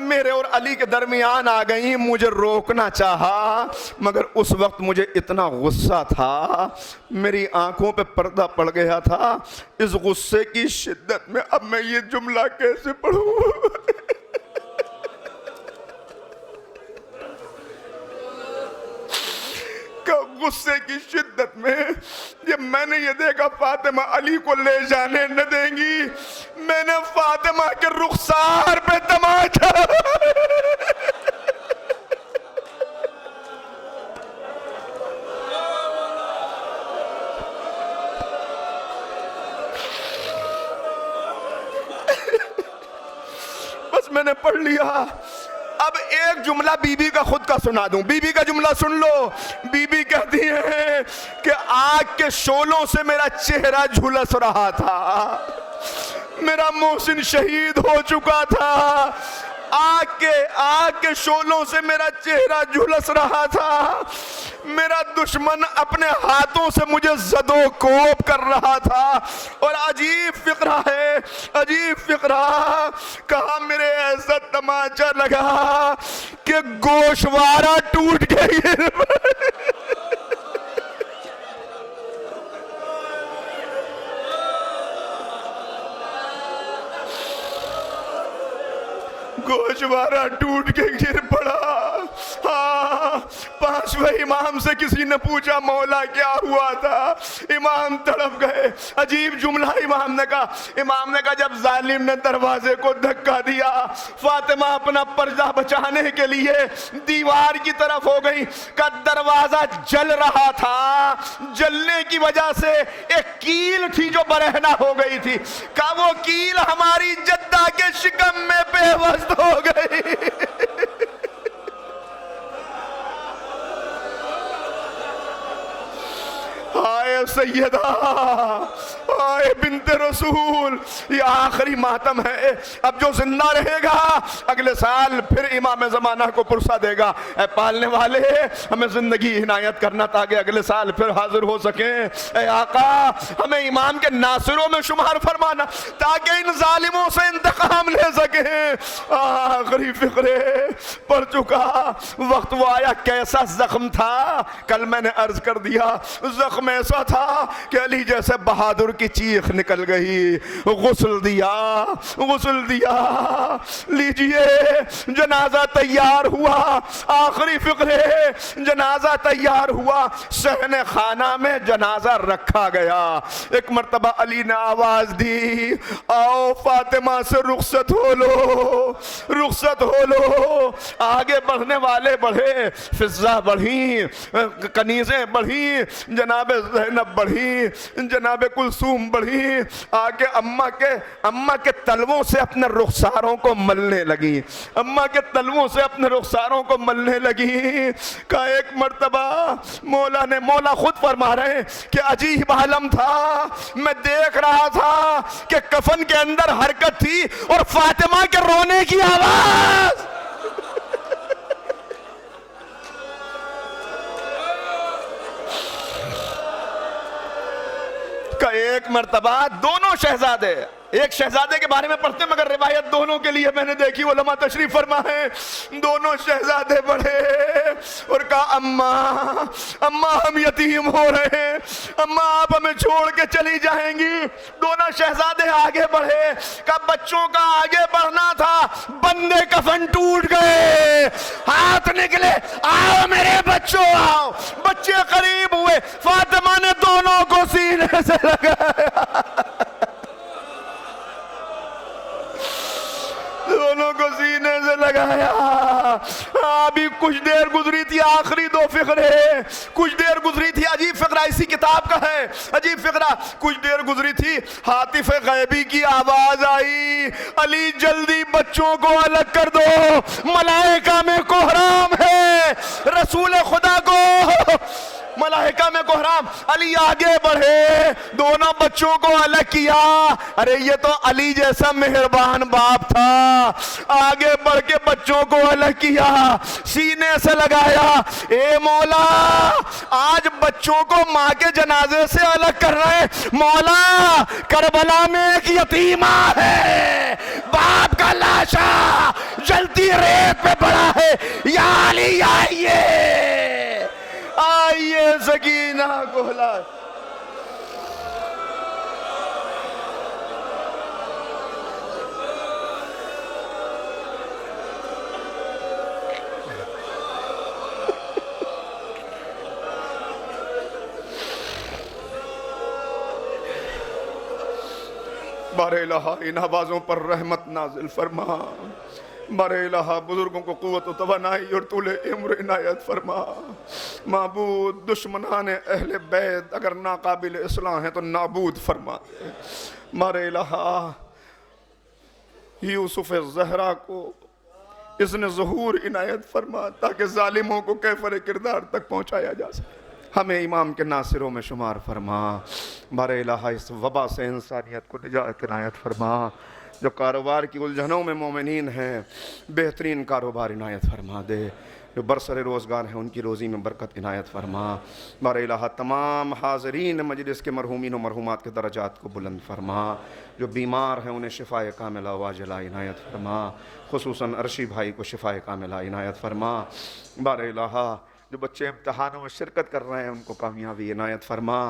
میرے اور علی کے درمیان آ گئی، مجھے روکنا چاہا، مگر اس وقت مجھے اتنا غصہ تھا، میری آنکھوں پہ پردہ پڑ گیا تھا. اس غصے کی شدت میں اب میں یہ جملہ کیسے پڑھوں؟ غصے کی شدت میں جب میں نے یہ دیکھا فاطمہ علی کو لے جانے نہ دیں گی، میں نے فاطمہ کے رخسار پہ تماچا. بس میں نے پڑھ لیا. اب ایک جملہ بی بی کا خود کا سنا دوں، بی بی کا جملہ سن لو. بی بی کہتی ہیں کہ آگ کے شعلوں سے میرا چہرہ جھلس رہا تھا، میرا محسن شہید ہو چکا تھا، آگ کے شعلوں سے میرا چہرہ جھلس رہا تھا، میرا دشمن اپنے ہاتھوں سے مجھے زد و کوب کر رہا تھا. اور عجیب فقرہ ہے، عجیب فقرہ. کہا میرے ایسا تماچا لگا کہ گوشوارہ ٹوٹ گئی. گوشوارہ ٹوٹ کے گر پڑا. ہاں، پانچویں امام سے کسی نے پوچھا مولا کیا ہوا تھا، امام تڑپ گئے. عجیب جملہ امام نے کہا جب ظالم نے دروازے کو دھکا دیا، فاطمہ اپنا پردہ بچانے کے لیے دیوار کی طرف ہو گئی. کہ دروازہ جل رہا تھا، جلنے کی وجہ سے ایک کیل تھی جو برہنہ ہو گئی تھی. کہ وہ کیل ہماری جدہ کے شکم میں پیوست ہو گئی. آئے سیدہ، آئے بنت رسول، یہ آخری ماتم ہے. اب جو زندہ رہے گا اگلے سال پھر امام زمانہ کو پرسہ دے گا. اے پالنے والے، ہمیں زندگی عنایت کرنا تاکہ اگلے سال پھر حاضر ہو سکیں. اے آقا، ہمیں امام کے ناصروں میں شمار فرمانا تاکہ ان ظالموں سے انتقام لے سکیں. آخری فقرے پڑھ چکا. وقت وہ آیا، کیسا زخم تھا کل میں نے عرض کر دیا. زخم ایسا تھا کہ علی جیسے بہادر کی چیخ نکل گئی. غسل دیا. لیجئے جنازہ تیار ہوا. آخری فقرے، جنازہ تیار ہوا، صحن خانہ میں جنازہ رکھا گیا. ایک مرتبہ علی نے آواز دی، آؤ فاطمہ سے رخصت ہو لو. آگے بڑھنے والے بڑھے، فضہ بڑھی، کنیزیں بڑھی، جناب زینب بڑھی، جناب کلثوم بڑھی. آگے اماں کے تلووں سے اپنے رخساروں کو ملنے لگی. کا ایک مرتبہ مولا خود فرما رہے ہیں کہ عجیب عالم تھا. میں دیکھ رہا تھا کہ کفن کے اندر حرکت تھی اور فاطمہ کے رونے کی آواز. کا ایک مرتبہ دونوں شہزادے، ایک شہزادے کے بارے میں پڑھتے مگر روایت دونوں کے لیے میں نے دیکھی، علماء تشریف فرما ہے. دونوں شہزادے بڑھے اور کہا اماں اماں ہم یتیم ہو رہے ہیں، اماں آپ ہمیں چھوڑ کے چلی جائیں گی۔ دونوں شہزادے آگے بڑھے، کہا بچوں کا آگے بڑھنا تھا، بندے کفن ٹوٹ گئے، ہاتھ نکلے، آؤ میرے بچوں آؤ۔ بچے قریب ہوئے، فاطمہ نے دونوں کو سینے سے لگایا، دونوں کو سینے سے لگایا۔ ابھی کچھ دیر گزری تھی، آخری دو فقرے کچھ دیر گزری تھی، عجیب فقرہ اسی کتاب کا ہے، عجیب فقرہ، کچھ دیر گزری تھی، ہاتف غیبی کی آواز آئی، علی جلدی بچوں کو الگ کر دو، ملائکہ میں کوہرام ہے، رسول خدا کو ملائکہ میں کوہرام۔ علی آگے بڑھے، دونوں بچوں کو الگ کیا۔ ارے یہ تو علی جیسا مہربان باپ تھا، آگے بڑھ کے بچوں کو الگ کیا، سینے سے لگایا۔ اے مولا آج بچوں کو ماں کے جنازے سے الگ کر رہے ہیں، مولا کربلا میں ایک یتیمہ ہے، باپ کا لاشا جلتی ریت پہ پڑا ہے، یا علی آئیے آئیے سکینہ کو لا۔ بار الہا ان آوازوں پر رحمت نازل فرما، بار الہا بزرگوں کو قوت و توانائی اور طول عمر عنایت فرما۔ معبود دشمنان اہل بیت اگر ناقابل اصلاح ہیں تو نابود فرما دے۔ بار الہا یوسف زہرا کو اذن ظہور عنایت فرما تاکہ ظالموں کو کیفر کردار تک پہنچایا جا سکے۔ ہمیں امام کے ناصروں میں شمار فرما۔ بار الہا اس وبا سے انسانیت کو نجات عنایت فرما۔ جو کاروبار کی الجھنوں میں مومنین ہیں، بہترین کاروبار عنایت فرما دے۔ جو برسر روزگار ہیں ان کی روزی میں برکت عنایت فرما۔ بار الہا تمام حاضرین مجلس کے مرحومین و مرحومات کے درجات کو بلند فرما۔ جو بیمار ہیں انہیں شفاء کاملہ واجلہ عنایت فرما، خصوصاً عرشی بھائی کو شفاء کاملہ عنایت فرما۔ بار الہا جو بچے امتحانوں میں شرکت کر رہے ہیں ان کو کامیابی عنایت فرما۔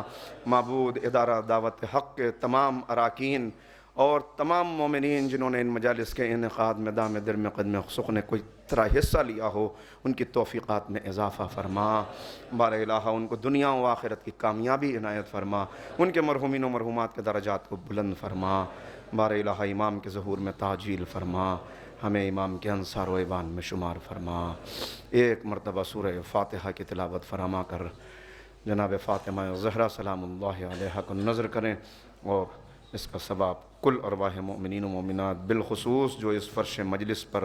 معبود ادارہ دعوت حق کے تمام اراکین اور تمام مومنین جنہوں نے ان مجالس کے انعقاد میں دام در میں قدم سخن کوئی طرح حصہ لیا ہو ان کی توفیقات میں اضافہ فرما۔ بار الہا ان کو دنیا و آخرت کی کامیابی عنایت فرما، ان کے مرحومین و مرحومات کے درجات کو بلند فرما۔ بار الہا امام کے ظہور میں تعجیل فرما، ہمیں امام کے انصار و ایوان میں شمار فرما۔ ایک مرتبہ سورہ فاتحہ کی تلاوت فرما کر جناب فاطمہ زہرا سلام اللہ علیہا کو نظر کریں، اور اس کا ثواب کل ارواح مومنین و مومنات بالخصوص جو اس فرش مجلس پر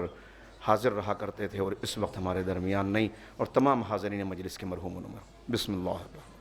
حاضر رہا کرتے تھے اور اس وقت ہمارے درمیان نہیں، اور تمام حاضرین مجلس کے مرحومون میں بسم اللہ الرحمن